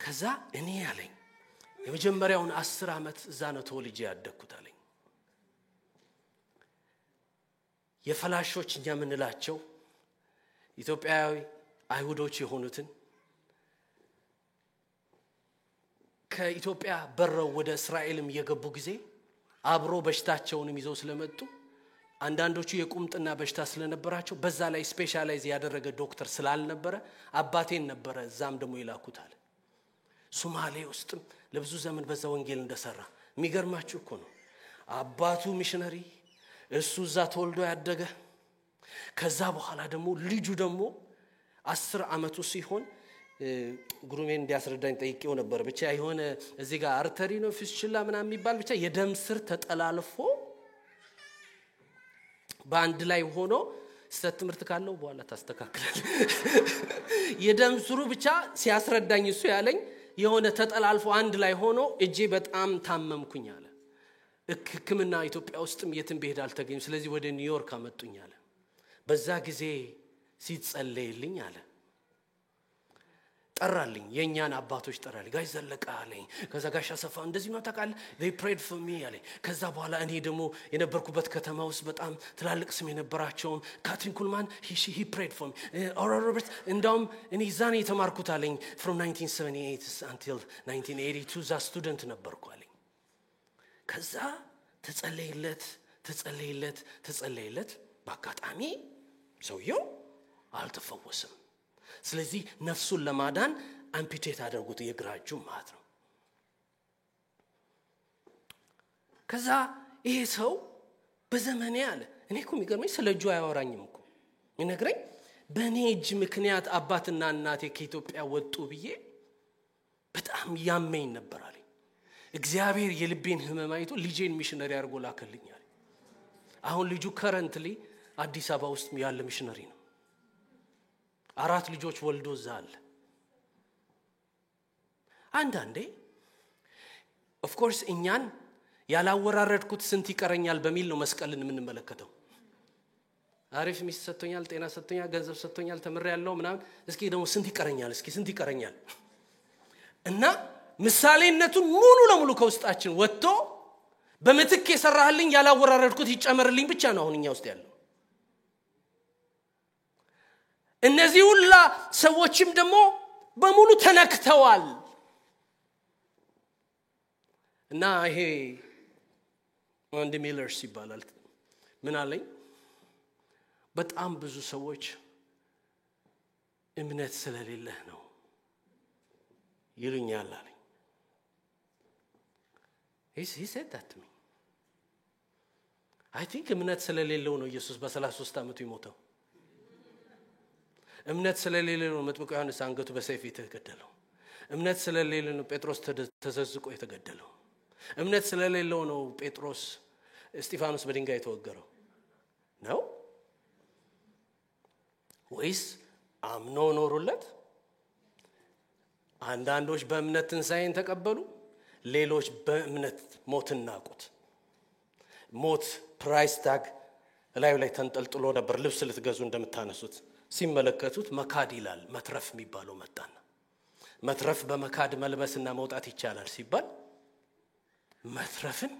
ከዛ እኔ ያለኝ የመጀመሪያውን 10 ዓመት እዛ ነው ተወልጄ ያደግኩት አለኝ። የፈላሾች እኛ ምንላቸው ኢትዮጵያዊ አይሁዶች የሆኑትን ከኢትዮጵያ በረው ወደ እስራኤልም የገቡ ጊዜ አብሮ በሽታቸውንም ይዘው ስለመጡ አንዳንዶቹ የቁምጥና በሽታ ስለነበራቸው በዛ ላይ ስፔሻላይዝ ያደረገ ዶክተር ስላልነበረ አባቴን ነበረ እዛም ደግሞ ይላኩታል። ሶማሌ ውስጥም ለብዙ ዘመን በዛ ወንጌል እንደሰራ የሚገርማችሁ እኮ ነው። አባቱ ሚሽነሪ እሱ እዛ ተወልዶ ያደገ ከዛ በኋላ ደግሞ ልጁ ደግሞ 10 ዓመቱ ሲሆን ግሩሜን እንዲያስረዳኝ ጠይቄው ነበር ብቻ የሆነ እዚህ ጋር አርተሪ ነው ፊስቹላ ምናምን የሚባል ብቻ የደም ስር ተጠላልፎ በአንድ ላይ ሆኖ ትምህርት ካለው በኋላ ታስተካክላል የደም ስሩ ብቻ ሲያስረዳኝ እሱ ያለኝ የሆነ ተጠላልፎ አንድ ላይ ሆኖ እጄ በጣም ታመምኩኝ አለ ህክምና ኢትዮጵያ ውስጥም የትም በሄድ አልተገኘም ስለዚህ ወደ ኒውዮርክ አመጡኝ አለ በዛ ጊዜ ሲጸለይልኝ አለ ጠራልኝ የኛን አባቶች ጠራልኝ ጋሽ ዘለቀ አለኝ ከዛ ጋሽ አሰፋ እንደዚህ ነው ታውቃለህ they prayed for me አለኝ ከዛ በኋላ እኔ ደግሞ የነበርኩበት ከተማ ውስጥ በጣም ትላልቅ ስም የነበራቸው ካትሪን ኩልማን he prayed for me ኦራ ሮበርት እንደውም እኔ ዛኔ የተማርኩት አለኝ from 1978 until 1982 ዛ ስቱደንት ነበርኩ አለኝ ከዛ ተጸለይለት በአጋጣሚ ሰውየው አልተፈወሰም ስለዚህ ነፍሱን ለማዳን አምፒቴት አድርጉት የግራጁ ማለት ነው ከዛ ይሄ ሰው በዘመኔ አለ እኔ እኮ የሚገርመኝ ስለ እጁ አያወራኝም እኮ ይነግረኝ በእኔ እጅ ምክንያት አባትና እናቴ ከኢትዮጵያ ወጡ ብዬ በጣም ያመኝ ነበር አለኝ እግዚአብሔር የልቤን ህመም አይቶ ልጄን ሚሽነሪ አድርጎ ላከልኛል አሁን ልጁ ከረንትሊ አዲስ አበባ ውስጥ ያለ ሚሽነሪ ነው 4 ልጆች ወልዶ ዛል አንዳንዴ of course እኛን ያላወራረድኩት ስንት ይቀረኛል በሚል ነው መስቀልን ምን መለከተው አሪፍ ሚስት ሰጥቶኛል ጤና ሰጥቶኛል ገንዘብ ሰጥቶኛል ተምሬያለሁ ምናምን እስኪ ደግሞ ስንት ይቀረኛል እና ምሳሌነቱን ሙሉ ለሙሉ ከውስጣችን ወጥቶ በመትክ የሰራህልኝ ያላወራረድኩት ይጨመርልኝ ብቻ ነው አሁንኛ ውስጥ ያለው እነዚህ ሁላ ሰዎችም ደግሞ በሙሉ ተነክተዋል እና ይሄ አንድ ሚለርስ ይባላል ምን አለኝ በጣም ብዙ ሰዎች እምነት ስለሌለህ ነው ይሉኛል አለኝ he said that to me I think እምነት ስለሌለው ነው ኢየሱስ በ33 ዓመቱ ይሞተው እምነት ስለሌለው ነው መጥምቁ ዮሐንስ አንገቱ በሰይፍ የተገደለው እምነት ስለሌለው ነው ጴጥሮስ ተዘዝቆ የተገደለው እምነት ስለሌለው ነው ጴጥሮስ እስጢፋኖስ በድንጋይ ተወገረው ነው ወይስ አምኖ ኖሩለት አንዳንዶች በእምነት ትንሣኤን ተቀበሉ ሌሎች በእምነት ሞትን ናቁት ሞት ፕራይስ ታግ ላይ ተንጠልጥሎ ነበር ልብስ ልትገዙ እንደምታነሱት ሲመለከቱት መካድ ይላል መትረፍ የሚባለው መጣና መትረፍ በመካድ መልበስና መውጣት ይቻላል ሲባል መትረፍን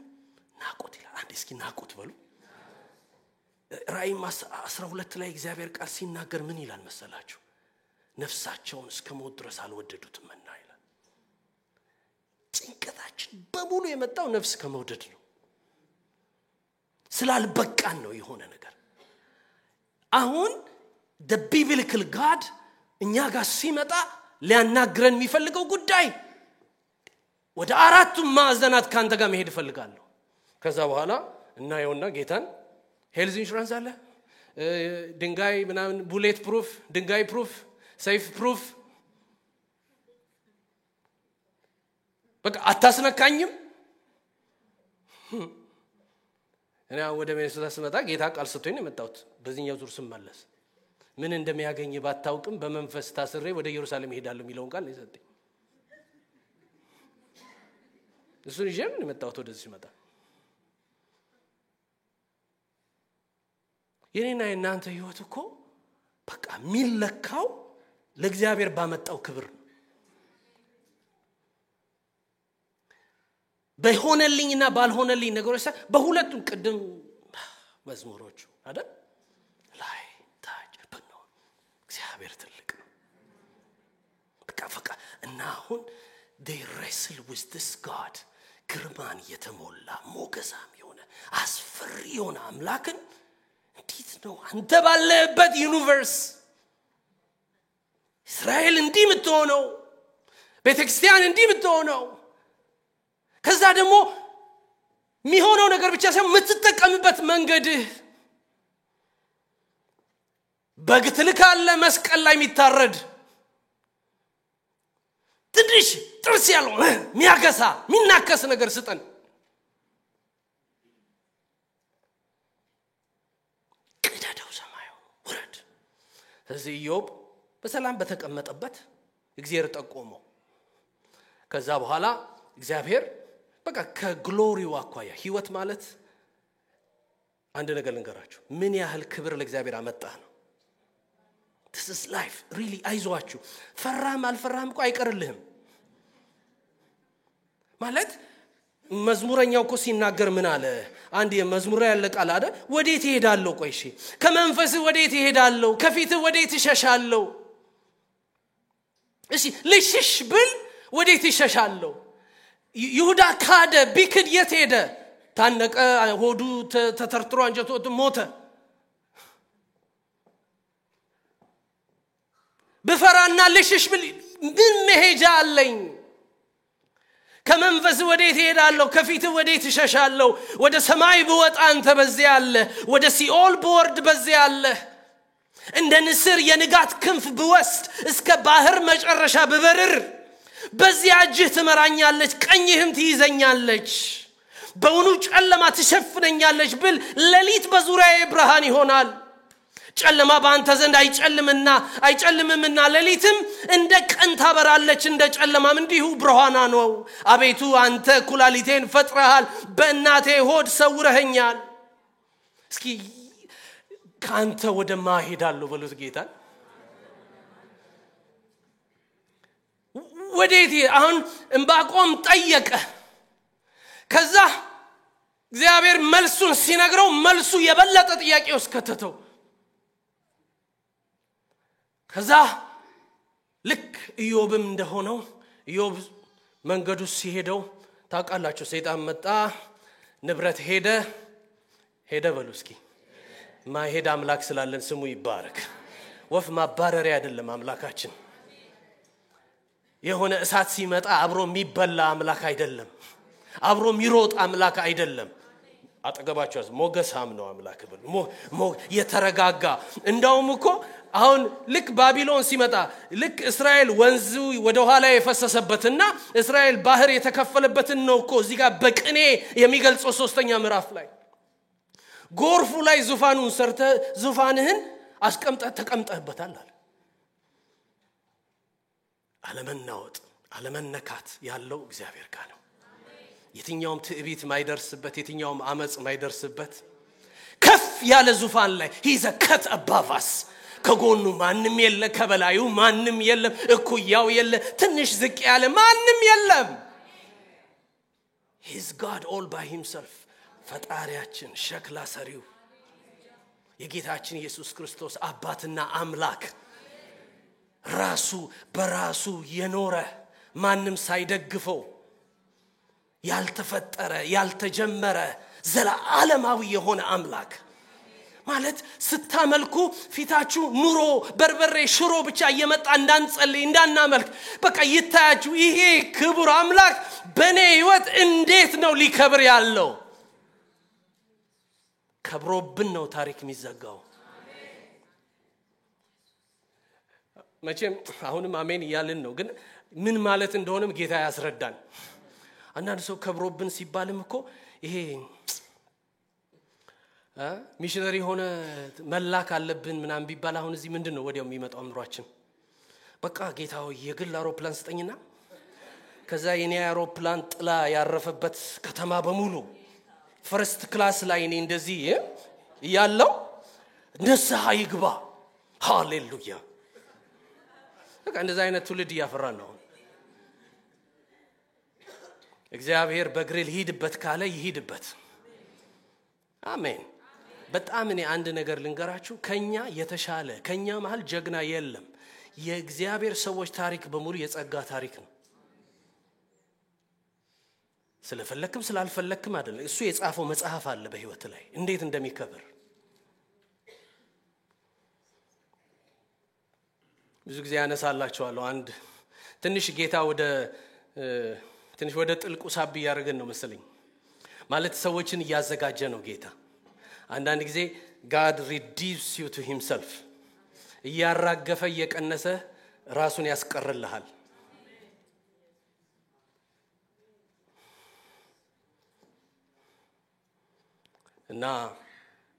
ናቁት ይላል አንድ እስኪ ናቁት በሉ ራእይ 12 ላይ እግዚአብሔር ቃል ሲናገር ምን ይላል መሰላችሁ ነፍሳቸውን እስከ ሞት ድረስ አልወደዱትምና ይላል ጭንቀታችን በሙሉ የመጣው ነፍስ ከመውደድ ነው ስላልበቃን ነው የሆነ ነገር አሁን the biblical God እኛ ጋር ሲመጣ ሊያናግረን የሚፈልገው ጉዳይ ወደ አራቱም ማዕዘናት ካንተ ጋር መሄድ ፈልጋለሁ ከዛ በኋላ እናየውና ጌታን ሄልዝ ኢንሹራንስ አለ ድንጋይ ምናምን ቡሌት ፕሩፍ ድንጋይ ፕሩፍ ሰይፍ ፕሩፍ በቃ አታስነካኝም እኔ ወደ ሚኒስትር ስመጣ ጌታ ቃል ሰጥቶኝ ነው የመጣሁት በዚህኛው ዙር ስመለስ ምን እንደሚያገኝ ባታውቅም በመንፈስ ታስሬ ወደ ኢየሩሳሌም ሄዳለሁ የሚለውን ቃል ነው የሰጠኝ እሱን ይዤ ነው የመጣሁት ወደዚህ ሲመጣ የኔና የናንተ ህይወት እኮ በቃ ሚለካው ለእግዚአብሔር ባመጣው ክብር በሆነልኝና ባልሆነልኝ ነገሮች በሁለቱም ቅድም መዝሙሮቹ አይደል ላይ ታጭ በእናው እግዚአብሔር ትልቅ ነው በቃ እና አሁን they wrestle with this God ግርማን የተሞላ ሞገሳም የሆነ አስፈሪ የሆነ አምላክን እንዴት ነው አንተ ባለበት ዩኒቨርስ እስራኤል እንዲህ የምትሆነው ቤተክርስቲያን እንዲህ የምትሆነው ከዛ ደግሞ የሚሆነው ነገር ብቻ ሳይሆን የምትጠቀምበት መንገድ በግ ትልካለህ መስቀል ላይ የሚታረድ ትንሽ ጥርስ ያለው ሚያገሳ ሚናከስ ነገር ስጠን። ቅደደው ሰማዩ ወረድ። ስለዚህ ኢዮብ በሰላም በተቀመጠበት እግዚአብሔር ጠቆመው። ከዛ በኋላ እግዚአብሔር በቃ ከግሎሪው አኳያ ህይወት ማለት አንድ ነገር ልንገራችሁ ምን ያህል ክብር ለእግዚአብሔር አመጣ ነው። this is life really አይዟችሁ ፈራም አልፈራም እኮ አይቀርልህም ማለት መዝሙረኛው እኮ ሲናገር ምን አለ አንድ የመዝሙር ያለ ቃል አይደል ወዴት ይሄዳለው ቆይ እሺ ከመንፈስ ወዴት ይሄዳለው ከፊት ወዴት ይሸሻለው እሺ ልሽሽ ብል ወዴት ይሸሻለው ይሁዳ ካደ ቢክድ የት ሄደ ታነቀ ሆዱ ተተርትሮ አንጀቱ ሞተ በፈራና ልሽሽ ብል ምን መሄጃ አለኝ ከመንፈስ ወዴት ይሄዳለው ከፊት ወዴት ይሸሻለው ወደ ሰማይ ብወጣ አንተ በዚያ አለ ወደ ሲኦል ብወርድ በዚያ አለ እንደ ንስር የንጋት ክንፍ ብወስድ እስከ ባህር መጨረሻ ብበርር በዚያ እጅህ ትመራኛለች ቀኝህም ትይዘኛለች በውኑ ጨለማ ትሸፍነኛለች ብል ለሊት በዙሪያዬ ብርሃን ይሆናል ጨለማ በአንተ ዘንድ አይጨልምምና ለሊትም እንደ ቀን ታበራለች እንደ ጨለማም እንዲሁ ብርሃኗ ነው አቤቱ አንተ ኩላሊቴን ፈጥረሃል በእናቴ ሆድ ሰውረኸኛል እስኪ ካንተ ወደ ማሄዳለሁ በሉት ጌታ ወዴት አሁን እንባቆም ጠየቀ ከዛ እግዚአብሔር መልሱን ሲነግረው መልሱ የበለጠ ጥያቄ ውስጥ ከተተው ከዛ ልክ ኢዮብም እንደሆነው ኢዮብ መንገዱ ሲሄደው ታውቃላችሁ ሰይጣን መጣ ንብረት ሄደ በሉ እስኪ ማይሄድ አምላክ ስላለን ስሙ ይባረክ ወፍ ማባረሪያ አይደለም አምላካችን የሆነ እሳት ሲመጣ አብሮ የሚበላ አምላክ አይደለም አብሮ የሚሮጥ አምላክ አይደለም አጠገባችሁ ሞገሳም ነው አምላክ ብሎ የተረጋጋ እንደውም እኮ አሁን ልክ ባቢሎን ሲመጣ ልክ እስራኤል ወንዙ ወደ ኋላ የፈሰሰበትና እስራኤል ባህር የተከፈለበትን ነው እኮ እዚህ ጋር በቅኔ የሚገልጸው ሶስተኛ ምዕራፍ ላይ ጎርፉ ላይ ዙፋኑን ሰርተ ዙፋንህን አስቀምጠህ ተቀምጠህበታል አለ አለመናወጥ አለመነካት ያለው እግዚአብሔር ጋር ነው የትኛውም ትዕቢት ማይደርስበት የትኛውም አመጽ ማይደርስበት ከፍ ያለ ዙፋን ላይ he's a cut above us ከጎኑ ማንንም የለ ከበላዩ ማንንም የለም እኩያው የለ ትንሽ ዝቅ ያለ ማንንም የለም he's God all by himself ፈጣሪያችን ሸክላ ሰሪው የጌታችን ኢየሱስ ክርስቶስ አባትና አምላክ ራሱ በራሱ የኖረ ማንንም ሳይደግፈው ያልተፈጠረ ያልተጀመረ ዘላለማዊ የሆነ አምላክ ማለት ስታመልኩ ፊታችሁ ኑሮ በርበሬ ሽሮ ብቻ እየመጣ እንዳንጸልይ እንዳናመልክ በቃ ይታያችሁ ይሄ ክቡር አምላክ በኔ ህይወት እንዴት ነው ሊከብር ያለው ከብሮብን ነው ታሪክ የሚዘጋው መቼም አሁንም አሜን ይያልን ነው ግን ምን ማለት እንደሆነም ጌታ ያስረዳን አንዳንድ ሰው ከብሮብን ሲባልም እኮ ይሄ ሚሽነሪ ሆነ መላክ አለብን ምናም ቢባል አሁን እዚህ ምንድነው ወዲያው የሚመጣው አምሯችን በቃ ጌታው የግል አውሮፕላን ስጠኝና ከዛ የኔ አውሮፕላን ጥላ ያረፈበት ከተማ በሙሉ ፈርስት ክላስ ላይ እኔ እንደዚህ ያለው ንስሐ ይግባ ሃሌሉያ በቃ እንደዛ አይነት ትውልድ ያፈራን ነው እግዚአብሔር በግሪል ሂድበት ካለ ይሂድበት አሜን በጣም እኔ አንድ ነገር ልንገራችሁ ከኛ የተሻለ ከኛ መሃል ጀግና የለም የእግዚአብሔር ሰዎች ታሪክ በሙሉ የጸጋ ታሪክ ነው ስለፈለክም ስላልፈለክም አይደለም እሱ የጻፈው መጽሐፍ አለ በህይወት ላይ እንዴት እንደሚከበር ብዙ ጊዜ ያነሳላችኋለሁ አንድ ትንሽ ጌታ ወደ ጥልቁ ሳብ ያረገን ነው መሰለኝ ማለት ሰዎችን ያዘጋጀ ነው ጌታ አንዳንድ ጊዜ God reduces you to himself ያራገፈ የቀነሰ ራሱን ያስቀርልሃል እና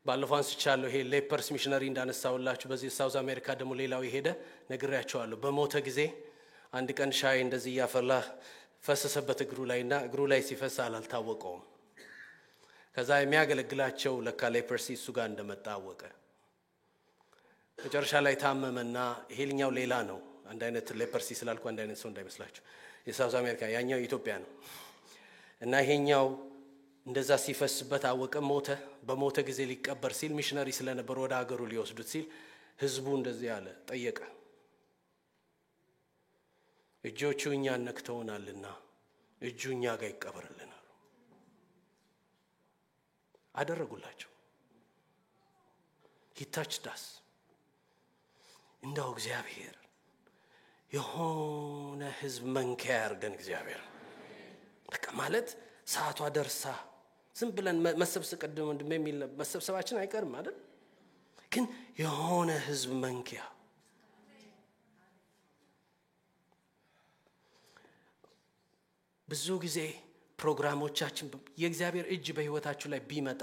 ባለፈው አንስቻለሁ ይሄ ሌፐርስ ሚሽነሪ እንዳነሳውላችሁ በዚህ ሳውዝ አሜሪካ ደግሞ ሌላው ይሄደ ነግሬያቸዋለሁ በሞተ ጊዜ አንድ ቀን ሻይ እንደዚህ ያፈላ ፈሰሰበት እግሩ ላይና እግሩ ላይ ሲፈስ አልታወቀውም ከዛ የሚያገለግላቸው ለካ ሌፐርሲ እሱ ጋር እንደመጣ አወቀ መጨረሻ ላይ ታመመና ይሄልኛው ሌላ ነው አንድ አይነት ሌፐርሲ ስላልኩ አንድ አይነት ሰው እንዳይመስላችሁ የሳውዝ አሜሪካ ያኛው ኢትዮጵያ ነው እና ይሄኛው እንደዛ ሲፈስበት አወቀ ሞተ በሞተ ጊዜ ሊቀበር ሲል ሚሽነሪ ስለነበር ወደ ሀገሩ ሊወስዱት ሲል ህዝቡ እንደዚህ አለ ጠየቀ እጆቹ እኛን ነክተውናልና እጁ እኛ ጋር ይቀበርልናል አደረጉላቸው ይታችዳስ እንደው እግዚአብሔር የሆነ ህዝብ መንከያ ያርገን እግዚአብሔር በቃ ማለት ሰዓቷ ደርሳ ዝም ብለን መሰብሰብ ቀደም እንደሚል መሰብሰባችን አይቀርም አይደል ግን የሆነ ህዝብ መንከያ ብዙ ጊዜ ፕሮግራሞቻችን የእግዚአብሔር እጅ በህይወታችሁ ላይ ቢመጣ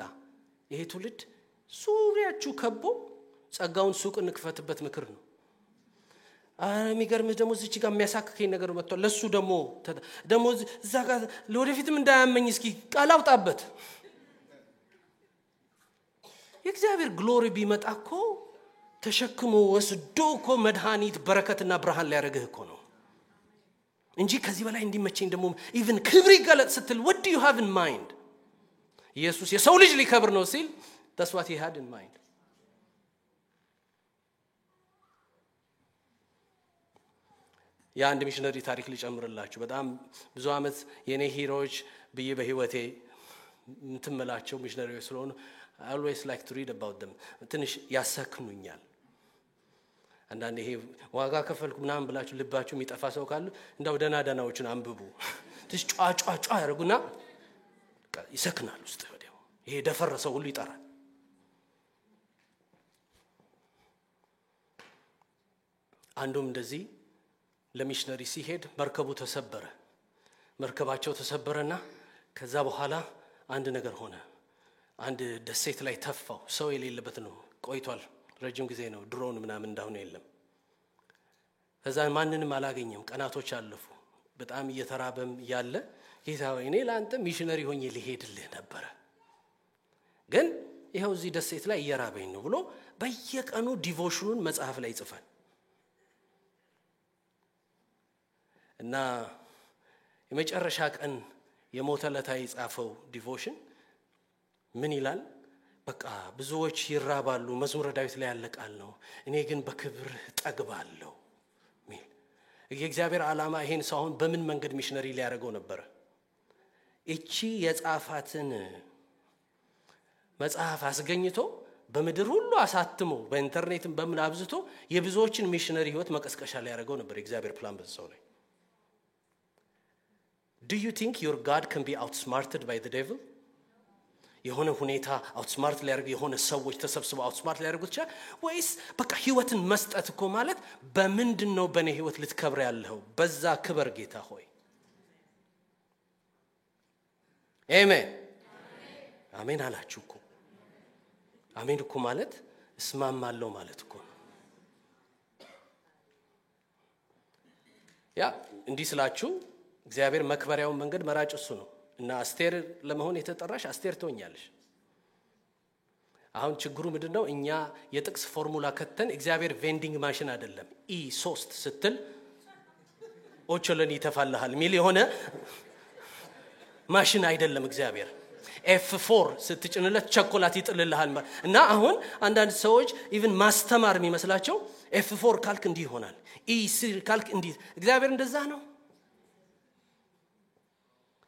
ይሄ ትውልድ ሱሪያችሁ ከቦ ጸጋውን ሱቅ እንክፈትበት ምክር ነው የሚገርም ደግሞ እዚህ ጋር የሚያሳክከኝ ነገር መጥቷል ለሱ ደግሞ እዛ ጋር ለወደፊትም እንዳያመኝ እስኪ ቃል አውጣበት የእግዚአብሔር ግሎሪ ቢመጣኮ ተሸክሞ ወስዶ እኮ መድኃኒት በረከትና ብርሃን ሊያረግህ እኮ ነው እንጂ ከዚህ በላይ እንዲመቸኝ ደግሞ even ክብር ይገለጥ ስትል what do you have in mind ኢየሱስ የሰው ልጅ ሊከብር ነው ሲል that's what he had in mind የአንድ ሚሽነሪ ታሪክ ሊጨምርላችሁ በጣም ብዙ አመት የኔ ሂሮዎች በህይወቴ እንትመላቸው ሚሽነሪዎች ስለሆኑ I always like to read about them ትንሽ ያሰክኑኛል አንዳንዴ ይሄ ዋጋ ከፈልኩ ምናምን ብላችሁ ልባችሁ የሚጠፋ ሰው ካለ እንደው ደናዎችን አንብቡ ትሽ ጫጫጫ ያርጉና ይሰክናል ውስጥ ወዲያው ይሄ ደፈረሰው ሁሉ ይጠራል አንዱም እንደዚህ ለሚሽነሪ ሲሄድ መርከቡ ተሰበረ መርከባቸው ተሰበረና ከዛ በኋላ አንድ ነገር ሆነ አንድ ደሴት ላይ ተፋው ሰው የሌለበት ነው ቆይቷል ረጅም ጊዜ ነው ድሮን ምናምን እንዳሁን የለም ከዛ ማንንም አላገኘም ቀናቶች አለፉ በጣም እየተራበም ያለ ጌታዬ እኔ ላንተ ሚሽነሪ ሆኜ ልሄድልህ ነበር ግን ይሄው እዚህ ደሴት ላይ እየራበኝ ነው ብሎ በየቀኑ ዲቮሽኑን መጽሐፍ ላይ ይጽፋል እና የመጨረሻ ቀን የሞተለታ ይጻፈው ዲቮሽን ምን ይላል በቃ ብዙዎች ይራባሉ መዝሙረ ዳዊት ላይ ያለቃል ነው እኔ ግን በክብር ጠግባለሁ ሚል የእግዚአብሔር ዓላማ ይሄን ሳይሆን በምን መንገድ ሚሽነሪ ሊያደርገው ነበር እቺ የጻፋትን መጽሐፍ አስገኝቶ በመድር ሁሉ አሳትሞ በኢንተርኔትም በምን አብዝቶ የብዙዎችን ሚሽነሪ ህይወት መቀስቀሻ ሊያደርገው ነበር የእግዚአብሔር ፕላን በዛው ላይ Do you think your God can be outsmarted by the devil? የሆነ ሁኔታ outsmart ሊያደርግ የሆነ ሰዎች ተሰብስበው outsmart ሊያደርጉት ይችላል ወይስ በቃ ህይወትን መስጠት እኮ ማለት በምንድነው በኔ ህይወት ልትከብር ያለው በዛ ክብር ጌታ ሆይ አሜን አሜን አላችሁ እኮ አሜን እኮ ማለት እስማማለሁ ማለት እኮ ያ እንዲህ ስላችሁ እግዚአብሔር መክበሪያውን መንገድ መራጭ እሱ ነው እና አስቴር ለመሆን የተጠራሽ አስቴር ትሆኛለሽ አሁን ችግሩ ምንድነው እኛ የጥቅስ ፎርሙላ ከተን እግዚአብሔር ቬንዲንግ ማሽን አይደለም E3 ስትል ኦቾለኒ ተፋልሃል ሚል የሆነ ማሽን አይደለም እግዚአብሔር F4 ስትጭንለት ቸኮላት ይጥልልሃል እና አሁን አንዳንድ ሰዎች even ማስተማር የሚመስላቸው F4 ካልክ እንዲህ ይሆናል E3 ካልክ እንዲህ እግዚአብሔር እንደዛ ነው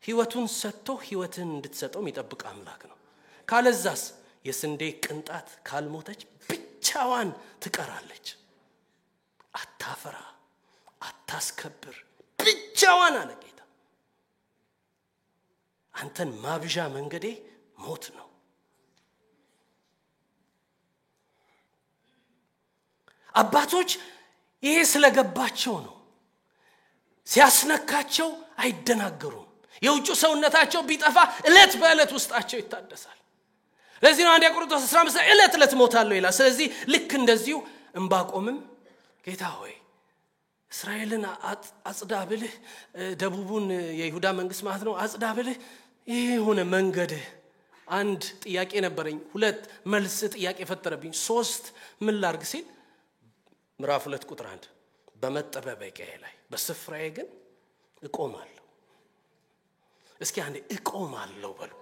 ህይወቱን ሰጥቶ ህይወትን እንድትሰጠው የሚጠብቅ አምላክ ነው ካለዛስ የስንዴ ቅንጣት ካልሞተች ብቻዋን ትቀራለች አታፈራ አታስከብር ብቻዋን አለ ጌታ አንተን ማብዣ መንገዴ ሞት ነው አባቶች ይሄ ስለገባቸው ነው ሲያስነካቸው አይደናገሩም የውጭ ሰውነታቸው ቢጠፋ እለት በእለት ውስጣቸው ይታደሳል ለዚህ ነው አንደኛ ቆሮንቶስ 15 ዕለት ሞታለሁ ይላል። ስለዚህ ልክ እንደዚሁ ዕንባቆምም ጌታ ሆይ እስራኤልን አጽዳ ብልህ ደቡቡን የይሁዳ መንግስት ማለት ነው አጽዳ ብልህ ይሄ መንገድ አንድ ጥያቄ ነበረኝ፣ ሁለት መልስ ጥያቄ ፈጠረብኝ፣ ሶስት ምን ላርግ ሲል ምዕራፍ 2 ቁጥር 1 በመጠባበቂያዬ ላይ በስፍራዬ ግን እቆማለሁ። እስኪ አንዴ እቆማለሁ በሉ።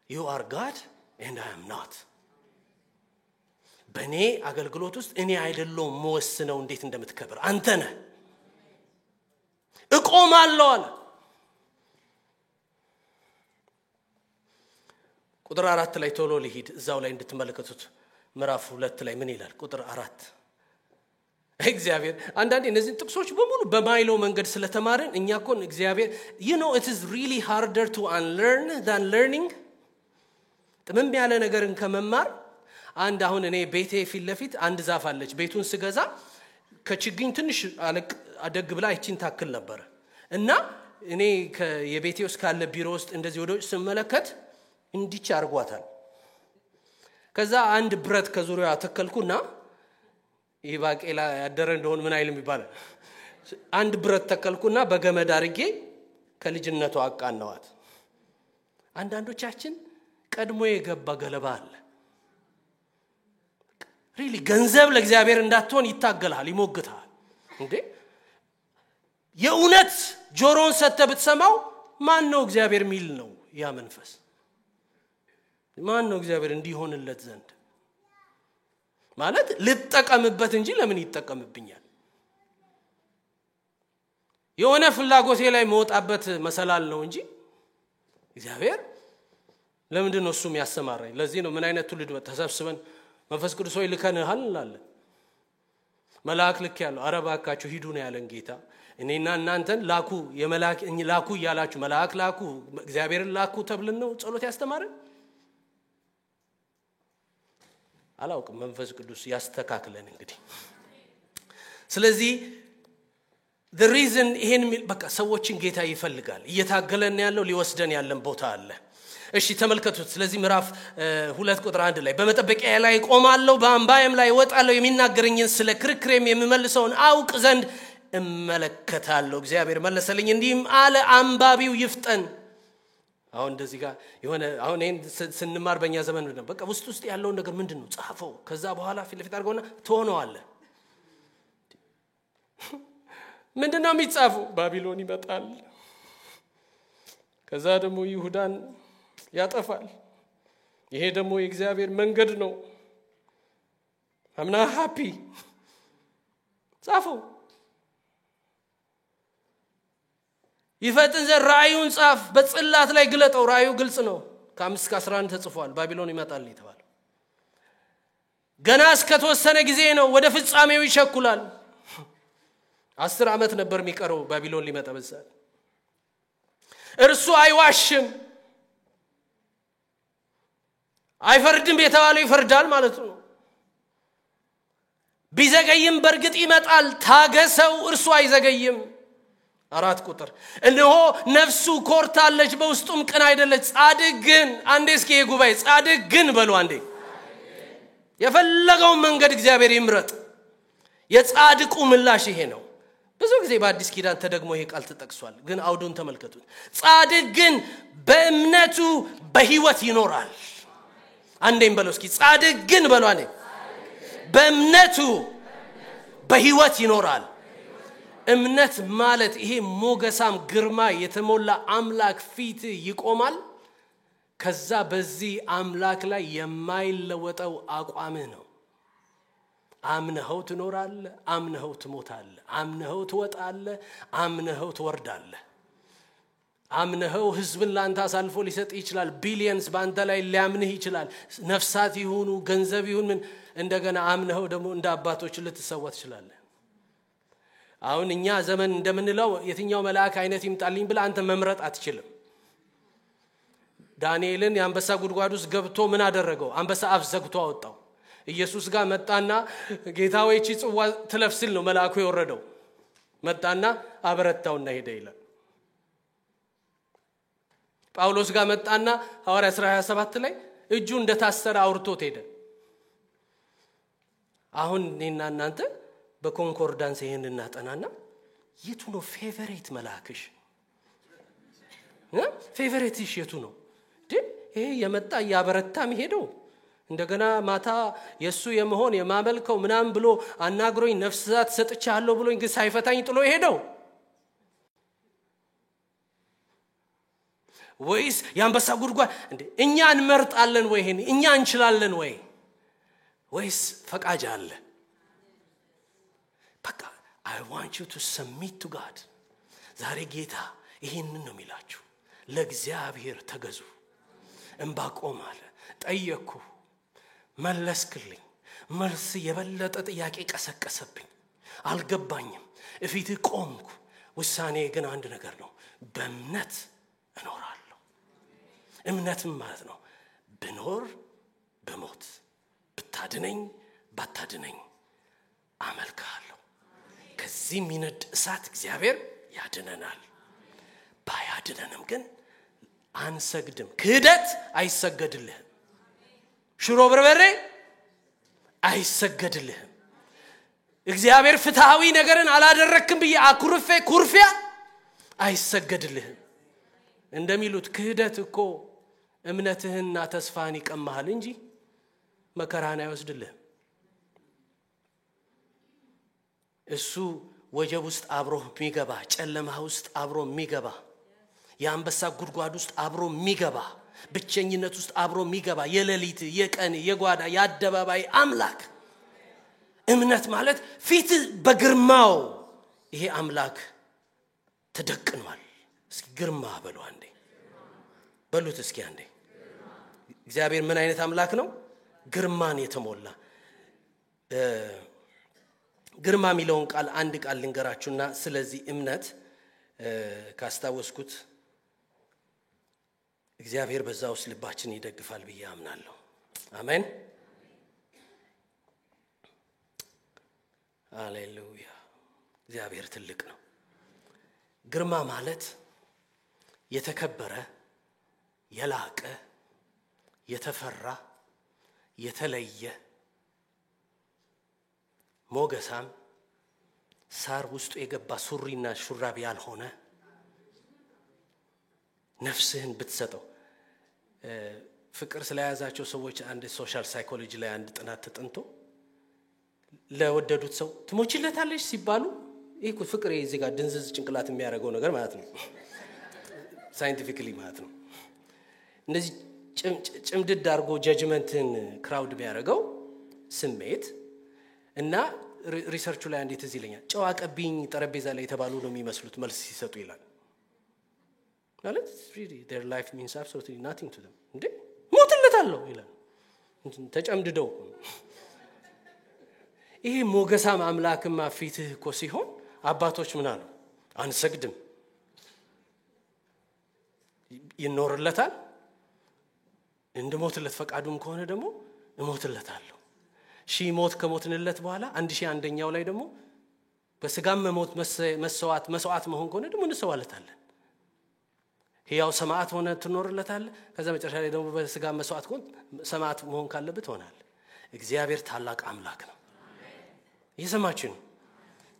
You are God and I am not. በእኔ አገልግሎት ውስጥ እኔ አይደለሁም መወስነው እንዴት እንደምትከብር አንተ ነህ። እቆማለሁ አለ። ቁጥር 4 ላይ ቶሎ ልሂድ እዛው ላይ እንድትመለከቱት። ምዕራፍ 2 ላይ ምን ይላል? ቁጥር 4 እግዚአብሔር አንዳንዴ እነዚህ ጥቅሶች በሙሉ በማይለው መንገድ ስለተማርን እኛ እኮ እግዚአብሔር it is really harder to unlearn than learning። ጥምም ያለ ነገርን ከመማር አንድ አሁን እኔ ቤቴ ፊት ለፊት አንድ ዛፍ አለች። ቤቱን ስገዛ ከችግኝ ትንሽ አደግ ብላ እቺን ታክል ነበር እና እኔ የቤቴ ውስጥ ካለ ቢሮ ውስጥ እንደዚህ ወደ ስመለከት እንዲች አርጓታል። ከዛ አንድ ብረት ከዙሪያው ተከልኩና ይባቄላ ያደረ እንደሆነ ምን አይልም ይባላል። አንድ ብረት ተከልኩና በገመድ አርጌ ከልጅነቷ አቃናዋት። አንዳንዶቻችን ቀድሞ የገባ ገለባ አለ። ሪሊ ገንዘብ ለእግዚአብሔር እንዳትሆን ይታገላል፣ ይሞግታል። እንዴ የእውነት ጆሮን ሰጥተህ ብትሰማው ማን ነው እግዚአብሔር ሚል ነው? ያ መንፈስ ማን ነው እግዚአብሔር እንዲሆንለት ዘንድ ማለት ልጠቀምበት እንጂ ለምን ይጠቀምብኛል? የሆነ ፍላጎቴ ላይ መውጣበት መሰላል ነው እንጂ እግዚአብሔር ለምንድን ነው እሱም ያሰማራኝ? ለዚህ ነው ምን አይነት ትውልድ ተሰብስበን መንፈስ ቅዱስ ሆይ ልከንሃል እንላለን። መልአክ ልክ ያለው አረባካችሁ ሂዱ ነው ያለን ጌታ። እኔና እናንተን ላኩ የመላክ ላኩ ያላችሁ መልአክ ላኩ እግዚአብሔርን ላኩ ተብለን ነው ጸሎት ያስተማረን። አላውቅም መንፈስ ቅዱስ ያስተካክለን እንግዲህ። ስለዚህ the reason ይሄን በቃ ሰዎችን ጌታ ይፈልጋል። እየታገለን ያለው ሊወስደን ያለን ቦታ አለ። እሺ ተመልከቱት። ስለዚህ ምዕራፍ 2 ቁጥር 1 ላይ በመጠበቂያዬ ላይ ቆማለሁ በአምባዬም ላይ እወጣለሁ የሚናገረኝን ስለ ክርክሬም የምመልሰውን አውቅ ዘንድ እመለከታለሁ። እግዚአብሔር መለሰልኝ እንዲህም አለ አንባቢው ይፍጠን። አሁን እንደዚህ ጋር የሆነ አሁን ይሄን ስንማር በእኛ ዘመን ነው በቃ ውስጥ ያለውን ነገር ምንድነው ጻፈው ከዛ በኋላ ፊት ለፊት አድርገውና ትሆነዋለህ። ምንድነው የሚጻፈው? ባቢሎን ይመጣል፣ ከዛ ደግሞ ይሁዳን ያጠፋል፣ ይሄ ደግሞ የእግዚአብሔር መንገድ ነው። I'm not happy። ጻፈው። ይፈጥን ዘንድ ራእዩን ጻፍ፣ በጽላት ላይ ግለጠው። ራእዩ ግልጽ ነው። ከ5-11 ተጽፏል። ባቢሎን ይመጣል የተባለው ገና እስከተወሰነ ጊዜ ነው፣ ወደ ፍጻሜው ይቸኩላል። 10 ዓመት ነበር የሚቀረው ባቢሎን ሊመጣ በዛል። እርሱ አይዋሽም አይፈርድም የተባለው ይፈርዳል ማለት ነው። ቢዘገይም በርግጥ ይመጣል፣ ታገሰው እርሱ አይዘገይም። 4 ቁጥር እነሆ ነፍሱ ኮርታለች በውስጡም ቅን አይደለች። ጻድቅ ግን አንዴ እስኪ የጉባኤ ጻድቅ ግን በሉ አንዴ የፈለገውን መንገድ እግዚአብሔር ይምረጥ። የጻድቁ ምላሽ ይሄ ነው። ብዙ ጊዜ በአዲስ ኪዳን ተደግሞ ይሄ ቃል ተጠቅሷል፣ ግን አውዱን ተመልከቱት። ጻድቅ ግን በእምነቱ በህይወት ይኖራል። አንዴም በሉ እስኪ ጻድቅ ግን በሉ አንዴ በእምነቱ በህይወት ይኖራል። እምነት ማለት ይሄ ሞገሳም ግርማ የተሞላ አምላክ ፊት ይቆማል። ከዛ በዚህ አምላክ ላይ የማይለወጠው አቋም ነው። አምነኸው ትኖራለህ፣ አምነኸው ትሞታለህ፣ አምነኸው ትወጣለህ፣ አምነኸው ትወርዳለህ። አምነኸው ህዝብን ላንተ አሳልፎ ሊሰጥ ይችላል። ቢሊየንስ ባንተ ላይ ሊያምንህ ይችላል። ነፍሳት ይሁኑ ገንዘብ ይሁን ምን እንደገና አምነኸው ደግሞ እንደ አባቶች ልትሰዋ ትችላለህ። አሁን እኛ ዘመን እንደምንለው የትኛው መልአክ አይነት ይምጣልኝ ብለ አንተ መምረጥ አትችልም። ዳንኤልን የአንበሳ ጉድጓድ ውስጥ ገብቶ ምን አደረገው? አንበሳ አፍ ዘግቶ አወጣው። ኢየሱስ ጋር መጣና ጌታ ሆይ እቺ ጽዋ ትለፍ ሲል ነው መልአኩ የወረደው። መጣና አበረታውና ሄደ ይላል። ጳውሎስ ጋር መጣና ሐዋርያ ሥራ 27 ላይ እጁ እንደታሰረ አውርቶት ሄደ። አሁን እኔና እናንተ በኮንኮርዳንስ ይሄን እናጠናና የቱ ነው ፌቨሬት መልአክሽ? ፌቨሬትሽ የቱ ነው? ይሄ የመጣ ያበረታ የሚሄደው እንደገና ማታ የሱ የመሆን የማመልከው ምናም ብሎ አናግሮኝ ነፍሳት ሰጥቻለሁ ብሎኝ ግን ሳይፈታኝ ጥሎ ሄደው ወይስ ያንበሳ ጉድጓድ እንዴ? እኛ እንመርጣለን ወይ? ይሄን እኛ እንችላለን ወይ? ወይስ ፈቃጅ አለ? በቃ I want you to submit to God። ዛሬ ጌታ ይሄንን ነው የሚላችሁ፣ ለእግዚአብሔር ተገዙ። እንባቆም አለ ጠየቅኩ መለስክልኝ። መልስ የበለጠ ጥያቄ ቀሰቀሰብኝ፣ አልገባኝም። እፊት ቆምኩ። ውሳኔ ግን አንድ ነገር ነው፣ በእምነት እኖራለሁ። እምነትም ማለት ነው ብኖር በሞት ብታድነኝ ባታድነኝ አመልክሃለሁ። ከዚህ ሚነድ እሳት እግዚአብሔር ያድነናል። ባያድነንም ግን አንሰግድም። ክህደት አይሰገድልህም። ሽሮ በርበሬ አይሰገድልህም። እግዚአብሔር ፍትሃዊ ነገርን አላደረክም ብዬ ኩርፊያ አይሰገድልህም። እንደሚሉት ክህደት እኮ እምነትህንና ተስፋህን ይቀማሃል እንጂ መከራን አይወስድልህም። እሱ ወጀብ ውስጥ አብሮ የሚገባ፣ ጨለማ ውስጥ አብሮ የሚገባ፣ የአንበሳ ጉድጓድ ውስጥ አብሮ የሚገባ፣ ብቸኝነት ውስጥ አብሮ የሚገባ፣ የሌሊት የቀን የጓዳ የአደባባይ አምላክ። እምነት ማለት ፊት በግርማው ይሄ አምላክ ተደቅኗል። እስኪ ግርማ በሉ አንዴ፣ በሉት እስኪ አንዴ። እግዚአብሔር ምን አይነት አምላክ ነው? ግርማን የተሞላ። ግርማ የሚለውን ቃል አንድ ቃል ልንገራችሁና ስለዚህ እምነት ካስታወስኩት እግዚአብሔር በዛ ውስጥ ልባችን ይደግፋል ብዬ አምናለሁ። አሜን ሃሌሉያ። እግዚአብሔር ትልቅ ነው። ግርማ ማለት የተከበረ፣ የላቀ፣ የተፈራ፣ የተለየ፣ ሞገሳም፣ ሳር ውስጡ የገባ ሱሪና ሹራብ ያልሆነ፣ ነፍስህን ብትሰጠው። ፍቅር ስለያዛቸው ሰዎች አንድ ሶሻል ሳይኮሎጂ ላይ አንድ ጥናት ተጠንቶ ለወደዱት ሰው ትሞችለታለሽ ሲባሉ ይሄ ፍቅር እዚህ ጋር ድንዝዝ ጭንቅላት የሚያደርገው ነገር ማለት ነው፣ ሳይንቲፊካሊ ማለት ነው። እንደዚህ ጭምድድ አድርጎ ጀጅመንትን ክራውድ ቢያደርገው ስሜት እና ሪሰርቹ ላይ እንዴት እዚህ ይለኛል፣ ጨዋ ቀቢኝ ጠረጴዛ ላይ የተባሉ ነው የሚመስሉት መልስ ሲሰጡ ይላል። ማለት really their life means absolutely nothing to them። እንዴ ሞትለታለሁ ይላል ተጨምድደው። ይሄ ሞገሳም አምላክማ ፊትህ እኮ ሲሆን አባቶች ምን አሉ? አንሰግድም። ይኖርለታል። እንደሞትለት ፈቃዱም ከሆነ ደግሞ እሞትለታለሁ። ሺህ ሞት ከሞትንለት በኋላ 1001ኛው ላይ ደግሞ በስጋም መሞት መስዋዕት መሆን ከሆነ ደግሞ እንሰዋለታለን። ሕያው ሰማዕት ሆነ ትኖርለታለህ። ከዛ መጨረሻ ላይ ደግሞ በስጋ መስዋዕት ከሆነ ሰማዕት መሆን ካለበት ሆናል። እግዚአብሔር ታላቅ አምላክ ነው። እየሰማችሁ ነው?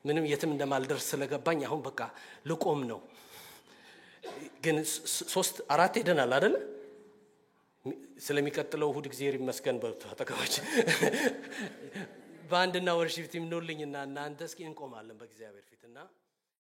ምንም የትም እንደማልደርስ ስለገባኝ አሁን በቃ ልቆም ነው። ግን 3-4 ሄደናል አይደል? ስለሚቀጥለው እሁድ እግዚአብሔር ይመስገን በተቀበች ባንድና ወርሺፕ ቲም ኖልኝና እናንተ እስኪ እንቆማለን በእግዚአብሔር ፊትና